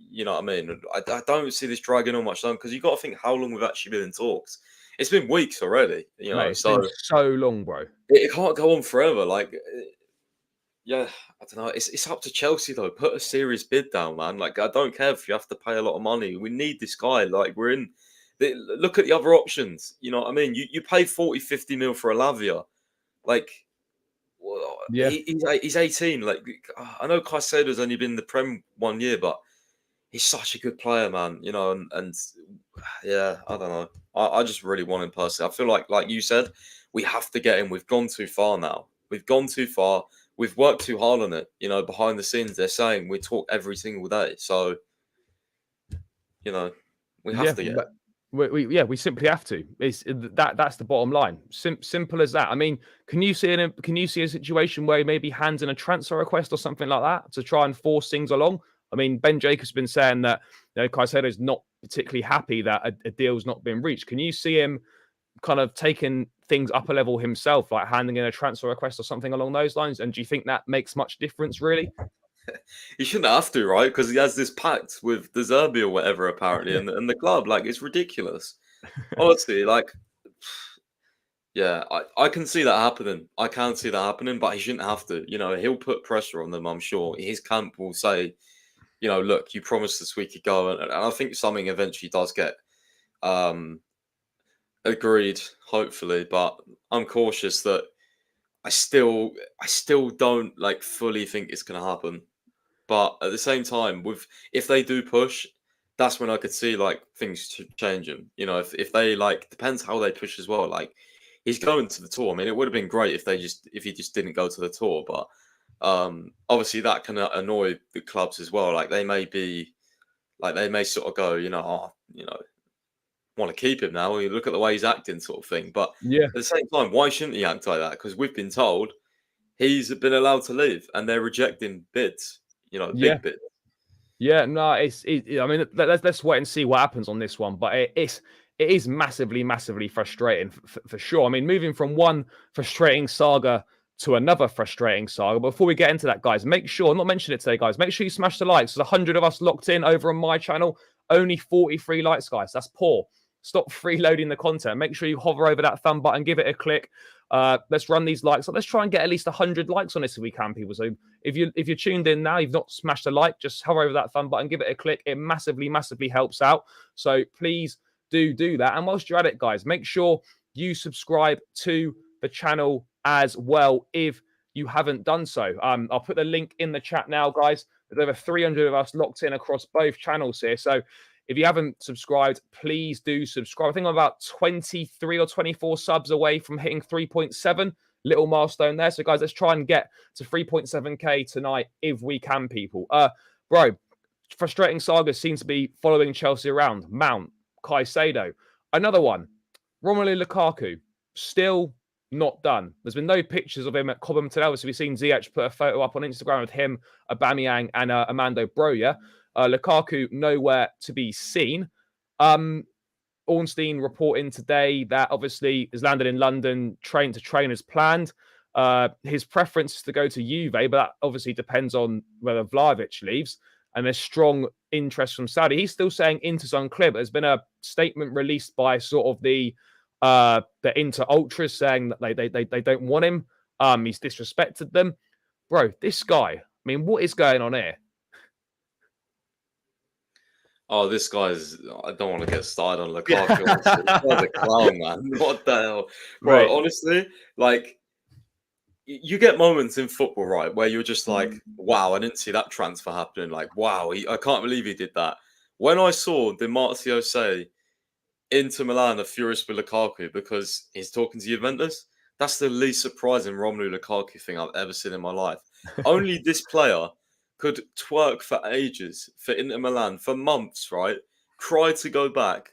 you know what I mean. I don't see this dragging on much time because you got to think how long we've actually been in talks. It's been weeks already, Mate, it's been so long, bro. It can't go on forever. Yeah, I don't know. It's up to Chelsea though. Put a serious bid down, man. Like, I don't care if you have to pay a lot of money. We need this guy. Like, we're in. Look at the other options. You know what I mean? You pay 40, 50 mil for a Lavia. Like, well, Yeah. he's 18. Like, I know Caicedo's only been in the Prem 1 year, but he's such a good player, man. And yeah, I don't know. I just really want him personally. I feel like you said, we have to get him. We've gone too far now. We've gone too far. We've worked too hard on it. Behind the scenes, they're saying we talk every single day. So, we have to get it. We simply have to. That's the bottom line. Simple as that. I mean, can you see a situation where he maybe hands in a transfer request or something like that to try and force things along? I mean, Ben Jacobs has been saying that Caicedo is not particularly happy that a deal's not been reached. Can you see him kind of taking things up a level himself, like handing in a transfer request or something along those lines? And do you think that makes much difference, really? He shouldn't have to, right? Because he has this pact with De Zerbi or whatever, apparently, and the club. Like, it's ridiculous. Honestly, yeah, I can see that happening. I can see that happening, but he shouldn't have to. He'll put pressure on them, I'm sure. His camp will say, look, you promised us we could go. And I think something eventually does get agreed, hopefully. But I'm cautious that I still don't fully think it's going to happen. But at the same time, if they do push, that's when I could see things changing. If they depends how they push as well. Like, he's going to the tour. I mean, it would have been great if he just didn't go to the tour. But obviously that can annoy the clubs as well. Like, they may sort of go, want to keep him now. You look at the way he's acting, sort of thing. But yeah, at the same time, why shouldn't he act like that? Because we've been told he's been allowed to leave, and they're rejecting bids. Big bids. Yeah, no, I mean, let's wait and see what happens on this one. But it is massively, massively frustrating for sure. I mean, moving from one frustrating saga to another frustrating saga. Before we get into that, guys, make sure, I'm not mentioning it today, guys, make sure you smash the likes. There's 100 of us locked in over on my channel. Only 43 likes, guys. That's poor. Stop freeloading the content. Make sure you hover over that thumb button, give it a click. Let's run these likes. Let's try and get at least 100 likes on this if we can, people. So if you're tuned in now, you've not smashed a like, just hover over that thumb button, give it a click. It massively, massively helps out. So please do that. And whilst you're at it, guys, make sure you subscribe to the channel as well if you haven't done so. I'll put the link in the chat now, guys. There's over 300 of us locked in across both channels here. So if you haven't subscribed, please do subscribe. I think I'm about 23 or 24 subs away from hitting 3.7. Little milestone there. So, guys, let's try and get to 3.7K tonight if we can, people. Bro, frustrating saga seems to be following Chelsea around. Mount, Caicedo. Another one, Romelu Lukaku. Still not done. There's been no pictures of him at Cobham today. Obviously, we've seen Ziyech put a photo up on Instagram of him, Aubameyang, and Armando Broja. Lukaku nowhere to be seen. Ornstein reporting today that obviously has landed in London, train as planned. His preference is to go to Juve, but that obviously depends on whether Vlahovic leaves. And there's strong interest from Saudi. He's still saying Inter's unclear, but there's been a statement released by sort of the Inter Ultras saying that they don't want him. He's disrespected them. Bro, this guy, I mean, what is going on here? Oh, this guy's. I don't want to get started on Lukaku. Honestly. This guy's a clown, man. What the hell, bro? Right. Honestly, like you get moments in football, right, where you're just like, wow, I didn't see that transfer happening. Like, wow, I can't believe he did that. When I saw Di Marzio say Inter Milan are furious with Lukaku because he's talking to Juventus, that's the least surprising Romelu Lukaku thing I've ever seen in my life. Only this player could twerk for ages for Inter Milan for months, right? Cry to go back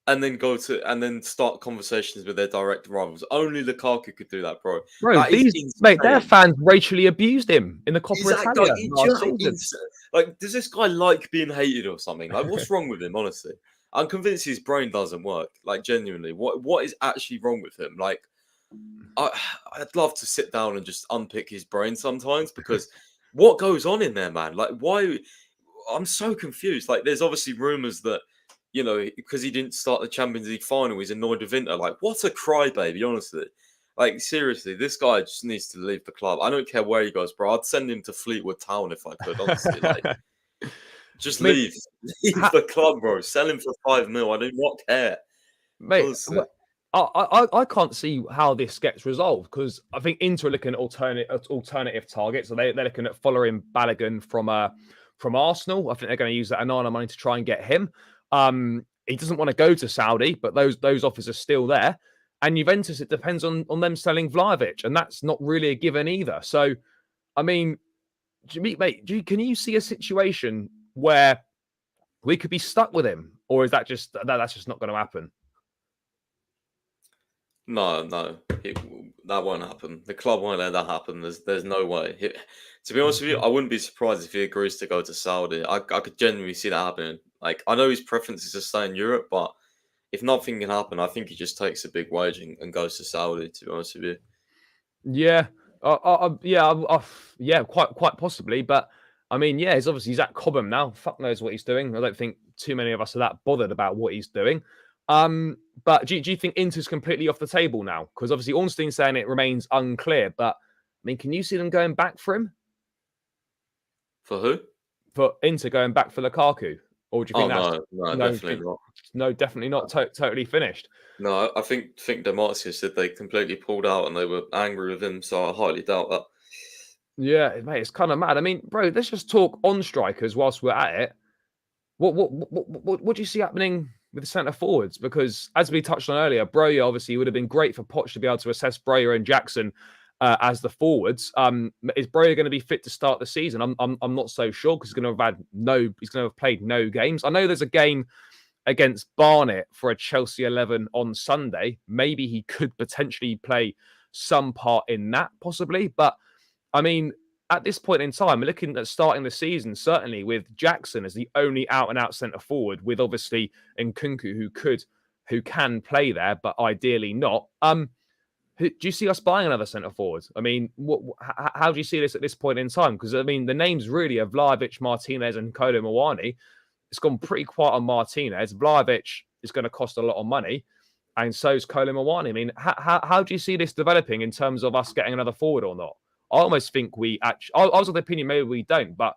and then start conversations with their direct rivals. Only Lukaku could do that, bro. Bro, That is their insane. fans racially abused him in the Coppa Exactly. Italia Like, do you last know how season. like, does this guy like being hated or something? Like, what's wrong with him, honestly? I'm convinced his brain doesn't work. Like, genuinely, what is actually wrong with him? Like, I, I'd love to sit down and just unpick his brain sometimes because what goes on in there, man? Like, why? I'm so confused. Like, there's obviously rumors that, because he didn't start the Champions League final, he's annoyed with Inter. Like, what a crybaby, honestly. Like, seriously, this guy just needs to leave the club. I don't care where he goes, bro. I'd send him to Fleetwood Town if I could, honestly. Like, I just mean, leave. Leave ha- the club, bro. Sell him for 5 mil. I do not care. mate, Honestly. I can't see how this gets resolved because I think Inter are looking at alternative targets. So they're looking at following Balogun from Arsenal. I think they're going to use that Anana money to try and get him. He doesn't want to go to Saudi, but those offers are still there. And Juventus, it depends on them selling Vlahovic, and that's not really a given either. So, I mean, can you see a situation where we could be stuck with him, or is that's just not going to happen? No, that won't happen. The club won't let that happen. There's no way. To be honest with you, I wouldn't be surprised if he agrees to go to Saudi. I could genuinely see that happening. Like, I know his preference is to stay in Europe, but if nothing can happen, I think he just takes a big wage and goes to Saudi. To be honest with you, Yeah, yeah, quite possibly. But I mean, yeah, he's at Cobham now. Fuck knows what he's doing. I don't think too many of us are that bothered about what he's doing. But do you think Inter's completely off the table now? Because obviously Ornstein's saying it remains unclear. But I mean, can you see them going back for him? for who? For Inter going back for Lukaku? Or do you Oh think that's no, no, definitely not. no, definitely not totally finished? No, I think Demartio said they completely pulled out and they were angry with him. So I highly doubt that. Yeah, mate, it's kind of mad. I mean, bro, let's just talk on strikers whilst we're at it. What do you see happening with the centre forwards? Because as we touched on earlier, Broja obviously would have been great for Poch to be able to assess Broja and Jackson as the forwards. Is Broja going to be fit to start the season? I'm not so sure because he's going to have played no games. I know there's a game against Barnet for a Chelsea 11 on Sunday. Maybe he could potentially play some part in that, possibly. But I mean, at this point in time, we're looking at starting the season, certainly with Jackson as the only out and out centre forward, with obviously Nkunku who can play there, but ideally not. Do you see us buying another centre forward? I mean, how do you see this at this point in time? Because I mean, the names really are Vlahovic, Martinez, and Kolo Muani. It's gone pretty quiet on Martinez. Vlahovic is going to cost a lot of money, and so is Kolo Muani. I mean, how do you see this developing in terms of us getting another forward or not? I almost think we actually. I was of the opinion maybe we don't, but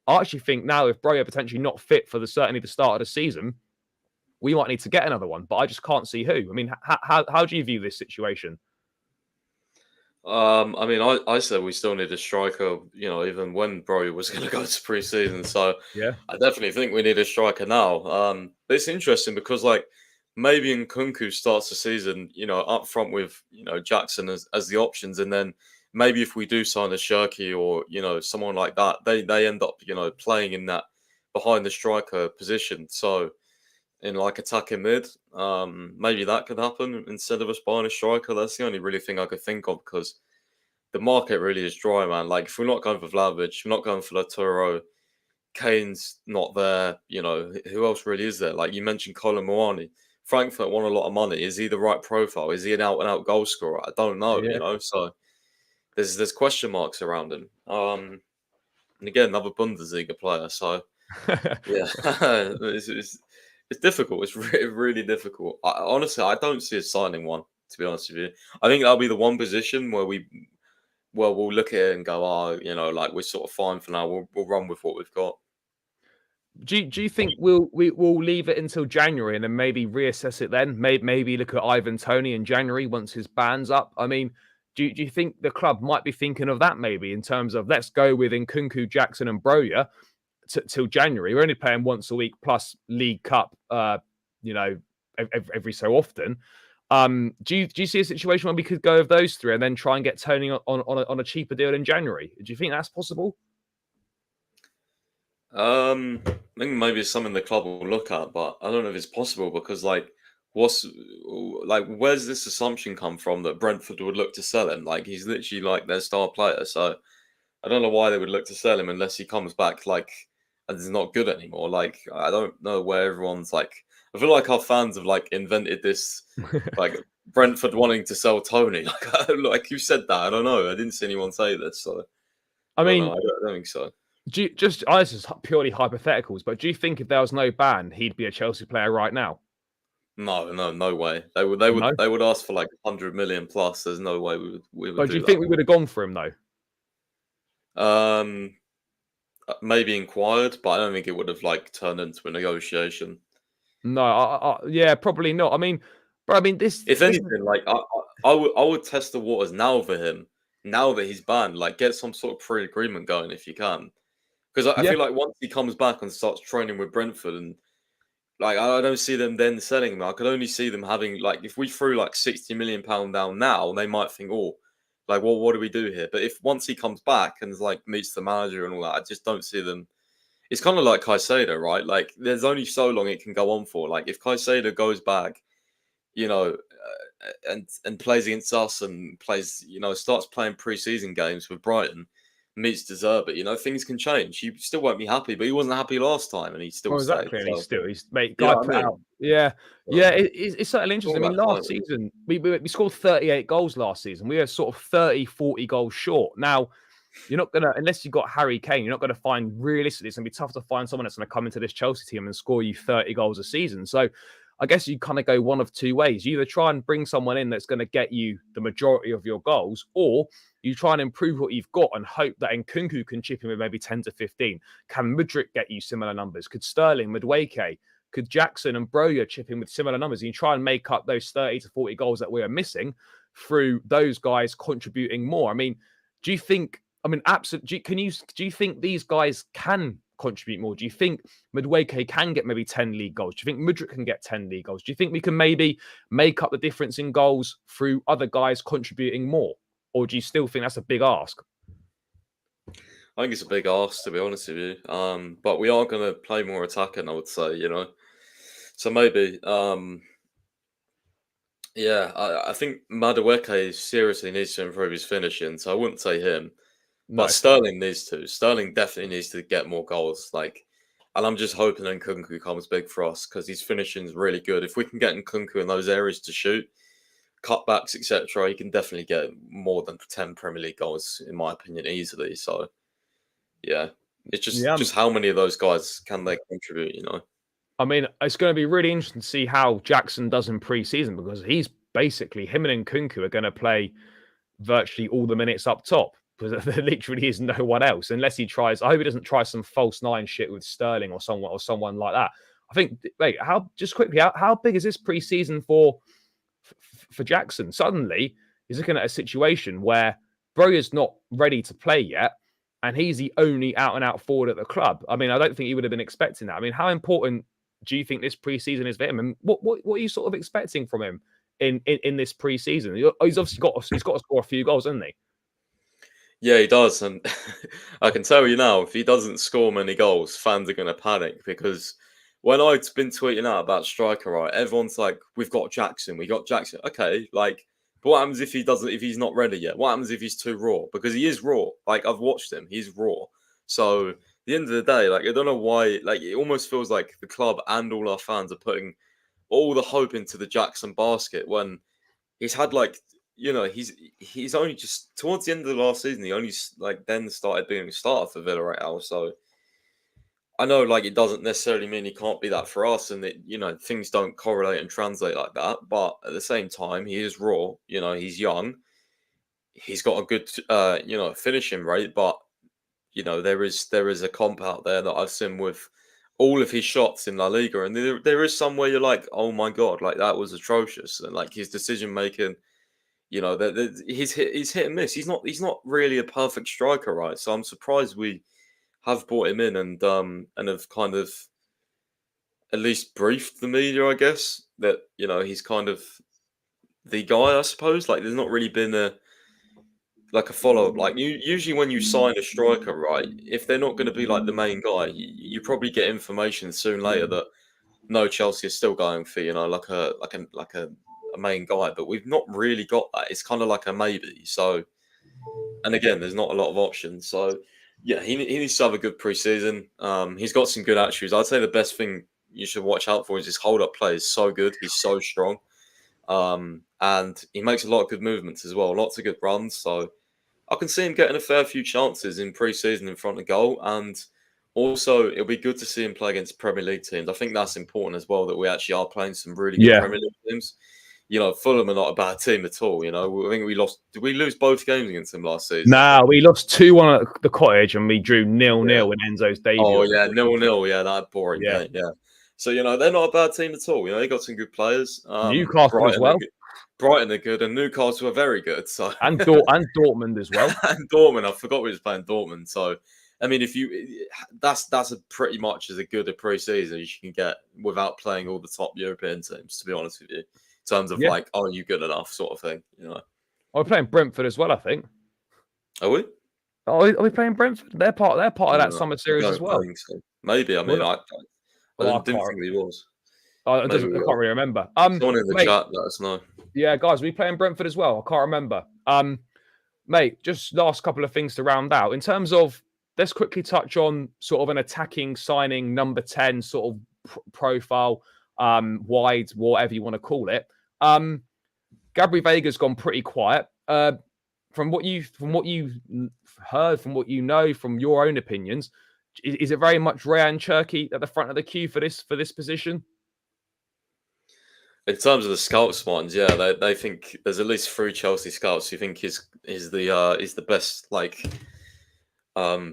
I actually think now if Broja potentially not fit for certainly the start of the season, we might need to get another one. But I just can't see who. I mean, how do you view this situation? I mean, I said we still need a striker, even when Bro was going to go to pre-season. So Yeah, I definitely think we need a striker now. But it's interesting because, like, maybe Nkunku starts the season, up front with, Jackson as the options. And then maybe if we do sign a Shirky or, someone like that, they end up, playing in that behind the striker position. So in like attacking mid. Maybe that could happen instead of us buying a striker. That's the only really thing I could think of because the market really is dry, man. Like if we're not going for Vlahovic, we're not going for Laturo, Kane's not there. Who else really is there? Like you mentioned, Colin Moani. Frankfurt want a lot of money. Is he the right profile? Is he an out and out goal scorer? I don't know. yeah. So there's question marks around him. And again, another Bundesliga player. So yeah, it's difficult. It's really difficult. Honestly, I don't see us signing one. To be honest with you, I think that'll be the one position where we'll look at it and go, like we're sort of fine for now. We'll run with what we've got. Do you think we'll leave it until January and then maybe reassess it then? Maybe look at Ivan Toney in January once his ban's up. I mean, do you think the club might be thinking of that maybe in terms of let's go with Nkunku, Jackson, and Broja till January? We're only playing once a week plus League Cup, you know, every so often. Do you see a situation where we could go with those three and then try and get Tony on a cheaper deal in January? Do you think that's possible? I think maybe it's something the club will look at, but I don't know if it's possible because what's where's this assumption come from that Brentford would look to sell him? Like he's literally like their star player, so I don't know why they would look to sell him unless he comes back and is not good anymore. Like I don't know where everyone's like. I feel like our fans have like invented this like Brentford wanting to sell Tony. Like you said that. I don't know. I didn't see anyone say this, so I I don't know. mean, I don't think so. this is purely hypotheticals, but do you think if there was no ban, he'd be a Chelsea player right now? No way. No. They would ask for like 100 million plus. There's no way we would But do do you think that. we would have gone for him though? Um, maybe inquired, but I don't think it would have like turned into a negotiation. No, yeah, probably not. I mean, bro, I mean If this anything, like I would test the waters now for him. Now that he's banned, like get some sort of pre-agreement going if you can, because I yeah, feel like once he comes back and starts training with Brentford and like I don't see them then selling him. I could only see them having like if we threw like 60 million pound down now, they might think, oh, like well, what do we do here? But if once he comes back and like meets the manager and all that, I just don't see them. It's kind of like Caicedo, right? Like there's only so long it can go on for. Like if Caicedo goes back, and plays against us and plays, starts playing preseason games with Brighton, meets Deserve it, things can change. He still won't be happy, but he wasn't happy last time and he still well, stayed. exactly. And So he's mate, you know guy what I put out. mean? Yeah, So, it's certainly it's all interesting. I mean, about last timing. season we scored 38 goals last season. We were sort of 30, 40 goals short. Now, you're not gonna unless you've got Harry Kane, you're not gonna find realistically. It's gonna be tough to find someone that's gonna come into this Chelsea team and score you 30 goals a season. So I guess you kind of go one of two ways. You either try and bring someone in that's going to get you the majority of your goals, or you try and improve what you've got and hope that Nkunku can chip in with maybe 10 to 15. Can Mudryk get you similar numbers? Could Sterling, Madueke, could Jackson and Broja chip in with similar numbers? And you try and make up those 30 to 40 goals that we are missing through those guys contributing more. I mean, do you think I mean, absolutely. Do you think these guys can contribute more? Do you think Madueke can get maybe 10 league goals? Do you think Mudryk can get 10 league goals? Do you think we can maybe make up the difference in goals through other guys contributing more? Or do you still think that's a big ask? I think it's a big ask to be honest with you. But we are going to play more attacking, I would say. So maybe, yeah, I think Madueke seriously needs to improve his finishing. So I wouldn't say him. But No. Sterling needs to. Sterling definitely needs to get more goals. And I'm just hoping Nkunku comes big for us because his finishing is really good. If we can get Nkunku in those areas to shoot, cutbacks, etc., he can definitely get more than 10 Premier League goals, in my opinion, easily. So, yeah, it's Yeah. just how many of those guys can they contribute? I mean, it's going to be really interesting to see how Jackson does in pre-season because he's basically him and Nkunku are going to play virtually all the minutes up top because there literally is no one else unless he tries. I hope he doesn't try some false nine shit with Sterling or someone like that. I think. Wait, how big is this preseason for Jackson? Suddenly, he's looking at a situation where Broja's not ready to play yet, and he's the only out and out forward at the club. I mean, I don't think he would have been expecting that. I mean, how important do you think this preseason is for him? And what are you sort of expecting from him in this preseason? He's obviously got to score a few goals, hasn't he? Yeah, he does. And I can tell you now, if he doesn't score many goals, fans are going to panic because when I've been tweeting out about striker, right, everyone's like, we've got Jackson, we got Jackson. Okay, but what happens if if he's not ready yet? What happens if he's too raw? Because he is raw. Like, I've watched him, he's raw. So, at the end of the day, I don't know why, it almost feels like the club and all our fans are putting all the hope into the Jackson basket when he's had he's only just towards the end of the last season. He only then started being a starter for Villarreal. So I know it doesn't necessarily mean he can't be that for us, and that things don't correlate and translate like that. But at the same time, he is raw. He's young. He's got a good finishing rate, but there is a comp out there that I've seen with all of his shots in La Liga, and there is some where you're like, oh my god, like that was atrocious, and like his decision making, he's hit and miss. He's not really a perfect striker, right? So I'm surprised we have brought him in and have kind of at least briefed the media, I guess, that he's kind of the guy, I suppose. Like there's not really been a follow up. Like usually when you sign a striker, right, if they're not going to be like the main guy, you probably get information soon later that no, Chelsea is still going for a main guy, but we've not really got that. It's kind of like a maybe. So, and again, there's not a lot of options. So, yeah, he needs to have a good preseason. He's got some good attributes. I'd say the best thing you should watch out for is his hold up play is so good. He's so strong, and he makes a lot of good movements as well. Lots of good runs. So, I can see him getting a fair few chances in pre-season in front of goal, and also it'll be good to see him play against Premier League teams. I think that's important as well, that we actually are playing some really good Premier League teams. Fulham are not a bad team at all. I think we lost. Did we lose both games against them last season? Nah, we lost 2-1 at the Cottage, and we drew 0-0 in Enzo's debut. Oh yeah, 0-0. Yeah, that boring game. Yeah. So they're not a bad team at all. They got some good players. Newcastle as well. Brighton are good, and Newcastle are very good. So and Dortmund as well. And Dortmund, I forgot we was playing Dortmund. So I mean, that's a pretty much as good a pre-season as you can get without playing all the top European teams. To be honest with you, in terms of like, are you good enough, sort of thing. We're playing Brentford as well, I think. Are we? Are we playing Brentford? They're part of that summer series as well. So. Maybe. I mean, I didn't think he was. I can't really remember. Someone in the chat, let us know. Yeah, guys, we playing Brentford as well. I can't remember. Mate, just last couple of things to round out. In terms of, let's quickly touch on sort of an attacking signing, number 10 sort of profile, wide, whatever you want to call it. Gabri Vega's gone pretty quiet. From what you've heard, from what you know, from your own opinions, is it very much Rayan Cherki at the front of the queue for this position? In terms of the scouts ones, yeah, they think there's at least 3 Chelsea scouts who think is the best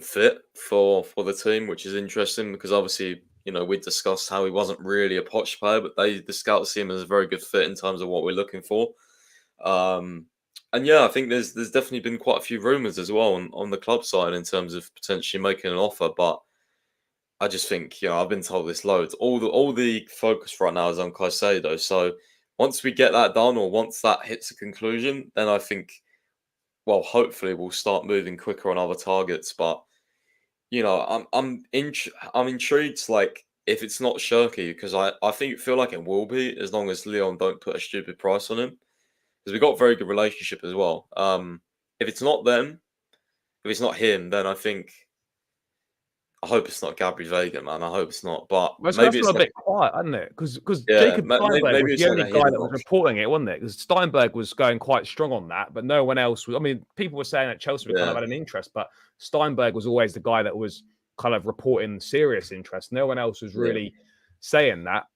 fit for the team, which is interesting because obviously we discussed how he wasn't really a Poch player, but the scouts see him as a very good fit in terms of what we're looking for. And yeah, I think there's definitely been quite a few rumours as well on the club side in terms of potentially making an offer, but I just think, I've been told this loads. All the focus right now is on Caicedo. So once we get that done, or once that hits a conclusion, then I think, well, hopefully we'll start moving quicker on other targets. But I'm intrigued. Like if it's not Cherki, because I feel like it will be, as long as Lyon don't put a stupid price on him, because we've got a very good relationship as well. If it's not them, if it's not him, then I hope it's not Gabri Vega, man. I hope it's not. But maybe it's a bit quiet, hasn't it? Because Jacob Steinberg was the only guy that was reporting it, wasn't it? Because Steinberg was going quite strong on that, but no one else was. I mean, people were saying that Chelsea kind of had an interest, but Steinberg was always the guy that was kind of reporting serious interest. No one else was really saying that.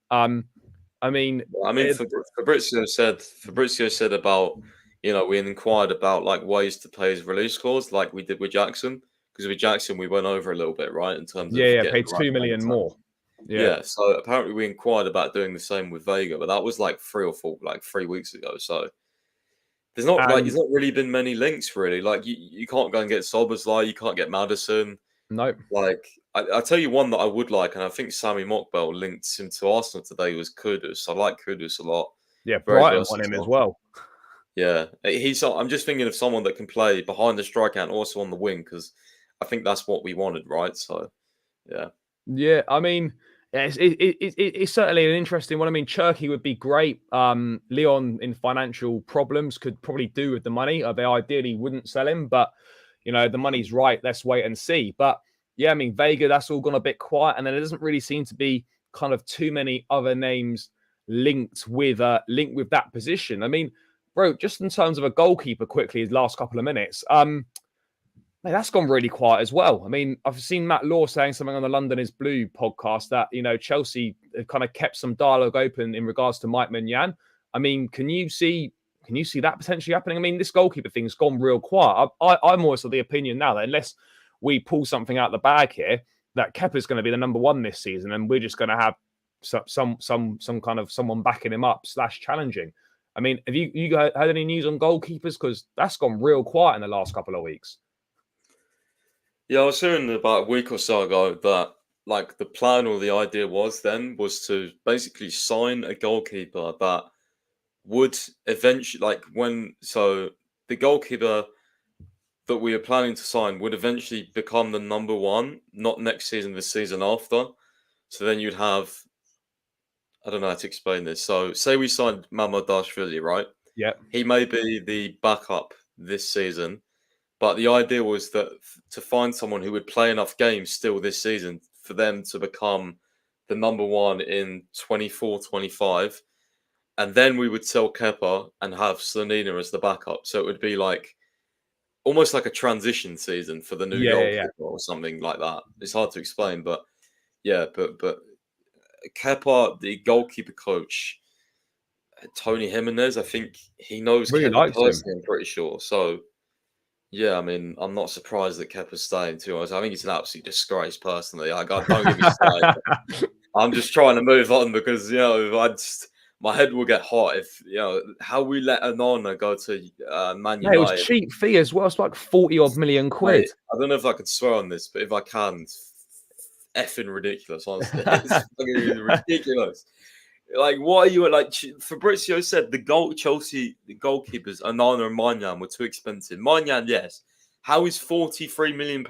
Fabrizio said about, we inquired about like ways to play his release clause, like we did with Jackson. Because with Jackson, we went over a little bit, right? In terms of paid 2 million more. Yeah. So apparently we inquired about doing the same with Vega, but that was like 3 weeks ago. So there's not really been many links really. Like you can't go and get Szoboszlai, you can't get Maddison. Nope. Like I tell you one that I would like, and I think Sammy Mockbell linked him to Arsenal today, was Kudus. I like Kudus a lot. Yeah, Brighton want him as well. Yeah, I'm just thinking of someone that can play behind the striker and also on the wing, because I think that's what we wanted, right? So, yeah. Yeah, I mean, it's certainly an interesting one. I mean, Cherki would be great. Lyon, in financial problems, could probably do with the money. They ideally wouldn't sell him, but, the money's right. Let's wait and see. But, yeah, I mean, Vega, that's all gone a bit quiet. And then it doesn't really seem to be kind of too many other names linked with that position. I mean, bro, just in terms of a goalkeeper quickly, his last couple of minutes, that's gone really quiet as well. I mean, I've seen Matt Law saying something on the London is Blue podcast that, Chelsea have kind of kept some dialogue open in regards to Mike Maignan. I mean, can you see that potentially happening? I mean, this goalkeeper thing's gone real quiet. I'm always of the opinion now that unless we pull something out of the bag here, that Kepa's going to be the number one this season, and we're just going to have some kind of someone backing him up / challenging. I mean, have you heard any news on goalkeepers? Because that's gone real quiet in the last couple of weeks. Yeah, I was hearing about a week or so ago that like the plan or the idea was to basically sign a goalkeeper that would eventually the goalkeeper that we are planning to sign would eventually become the number one, not next season, the season after. So then you'd have, I don't know how to explain this. So say we signed Mamadashvili, right? Yeah. He may be the backup this season, but the idea was that to find someone who would play enough games still this season for them to become the number one in 24-25. And then we would sell Kepa and have Slonina as the backup. So it would be like almost like a transition season for the new goalkeeper or something like that. It's hard to explain, but yeah, but Kepa, the goalkeeper coach, Tony Jimenez, I think he knows Really Kepa likes him. personally, I'm pretty sure. So yeah, I mean, I'm not surprised that Kepa's staying too. I think it's an absolute disgrace personally. Don't get me started. I'm just trying to move on because my head will get hot if how we let Anana go to Man United. Yeah, it was cheap fee as well. It's like 40-odd million quid. Mate, I don't know if I could swear on this, but if I can, it's effing ridiculous. Honestly, it's fucking ridiculous. Like, what are you like? Fabrizio said the Chelsea goalkeepers Anana and Maignan were too expensive. Maignan, yes. How is £43 million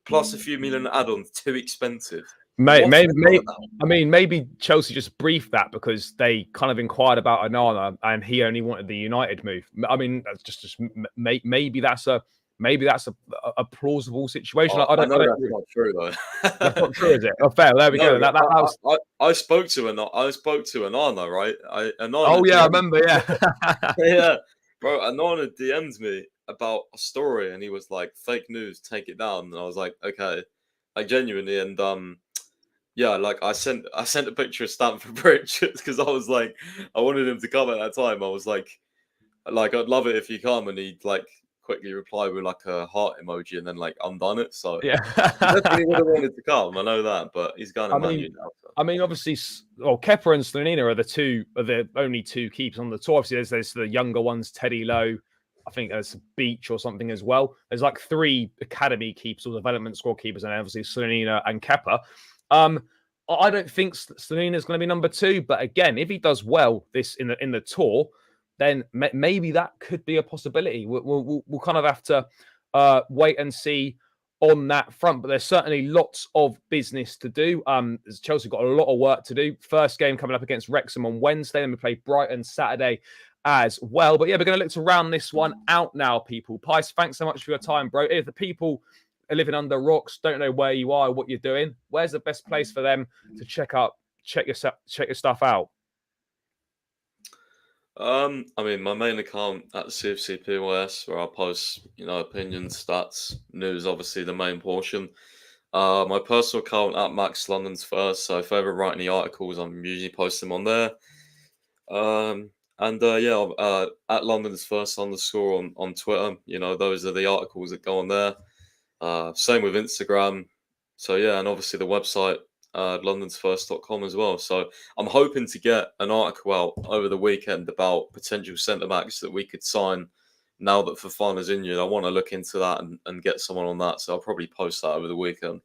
plus a few million add-ons too expensive? Maybe Chelsea just briefed that because they kind of inquired about Anana and he only wanted the United move. I mean, that's just maybe that's a plausible situation. I know that's not true though. That's not true, is it? Oh, fair. There we go. I spoke to Anana, right? I remember. Yeah, yeah, bro. Anana DM'd me about a story, and he was like, "Fake news, take it down." And I was like, "Okay," like genuinely, and yeah, like I sent a picture of Stamford Bridge because I was like, I wanted him to come at that time. I was like I'd love it if you come, and he'd like quickly reply with like a heart emoji and then like undone it. So yeah, he definitely would have wanted to come. I know that, but he's going to Man U now. So. I mean, obviously, Kepa and Slonina are the only two keepers on the tour. Obviously, there's the younger ones, Teddy Lowe. I think there's Beach or something as well. There's like 3 academy keepers or development squad keepers, and obviously Slonina and Kepa. I don't think Slonina is going to be number 2, but again, if he does well this in the tour, then maybe that could be a possibility. We'll kind of have to wait and see on that front, but there's certainly lots of business to do. Chelsea got a lot of work to do. First game coming up against Wrexham on Wednesday, and we play Brighton Saturday as well. But yeah, we're going to look to round this one out now, people. Pys, thanks so much for your time, bro. If the people are living under rocks, don't know where you are, what you're doing, where's the best place for them to check your stuff out? I mean, my main account at CFC Pys, where I post, opinions, stats, news, obviously the main portion. My personal account at Max London's First. So if I ever write any articles, I'm usually posting them on there. At London's First _ on Twitter. Those are the articles that go on there. Same with Instagram. So yeah, and obviously the website. londonsfirst.com as well. So I'm hoping to get an article out over the weekend about potential centre backs that we could sign now that Fofana's injured. I want to look into that and get someone on that. So I'll probably post that over the weekend.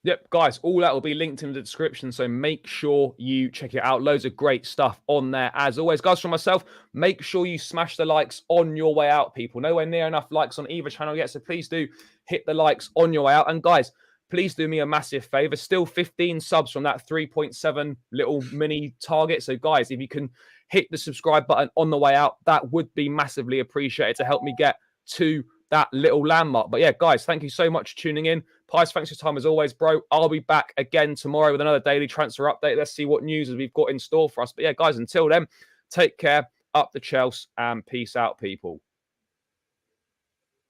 Yep, guys, all that will be linked in the description, so make sure you check it out. Loads of great stuff on there. As always, guys, from myself, make sure you smash the likes on your way out, people. Nowhere near enough likes on either channel yet, so please do hit the likes on your way out. And guys, please do me a massive favor. Still 15 subs from that 3.7 little mini target. So guys, if you can hit the subscribe button on the way out, that would be massively appreciated to help me get to that little landmark. But yeah, guys, thank you so much for tuning in. Pys, thanks for your time as always, bro. I'll be back again tomorrow with another daily transfer update. Let's see what news we've got in store for us. But yeah, guys, until then, take care, up the Chelsea, and peace out, people.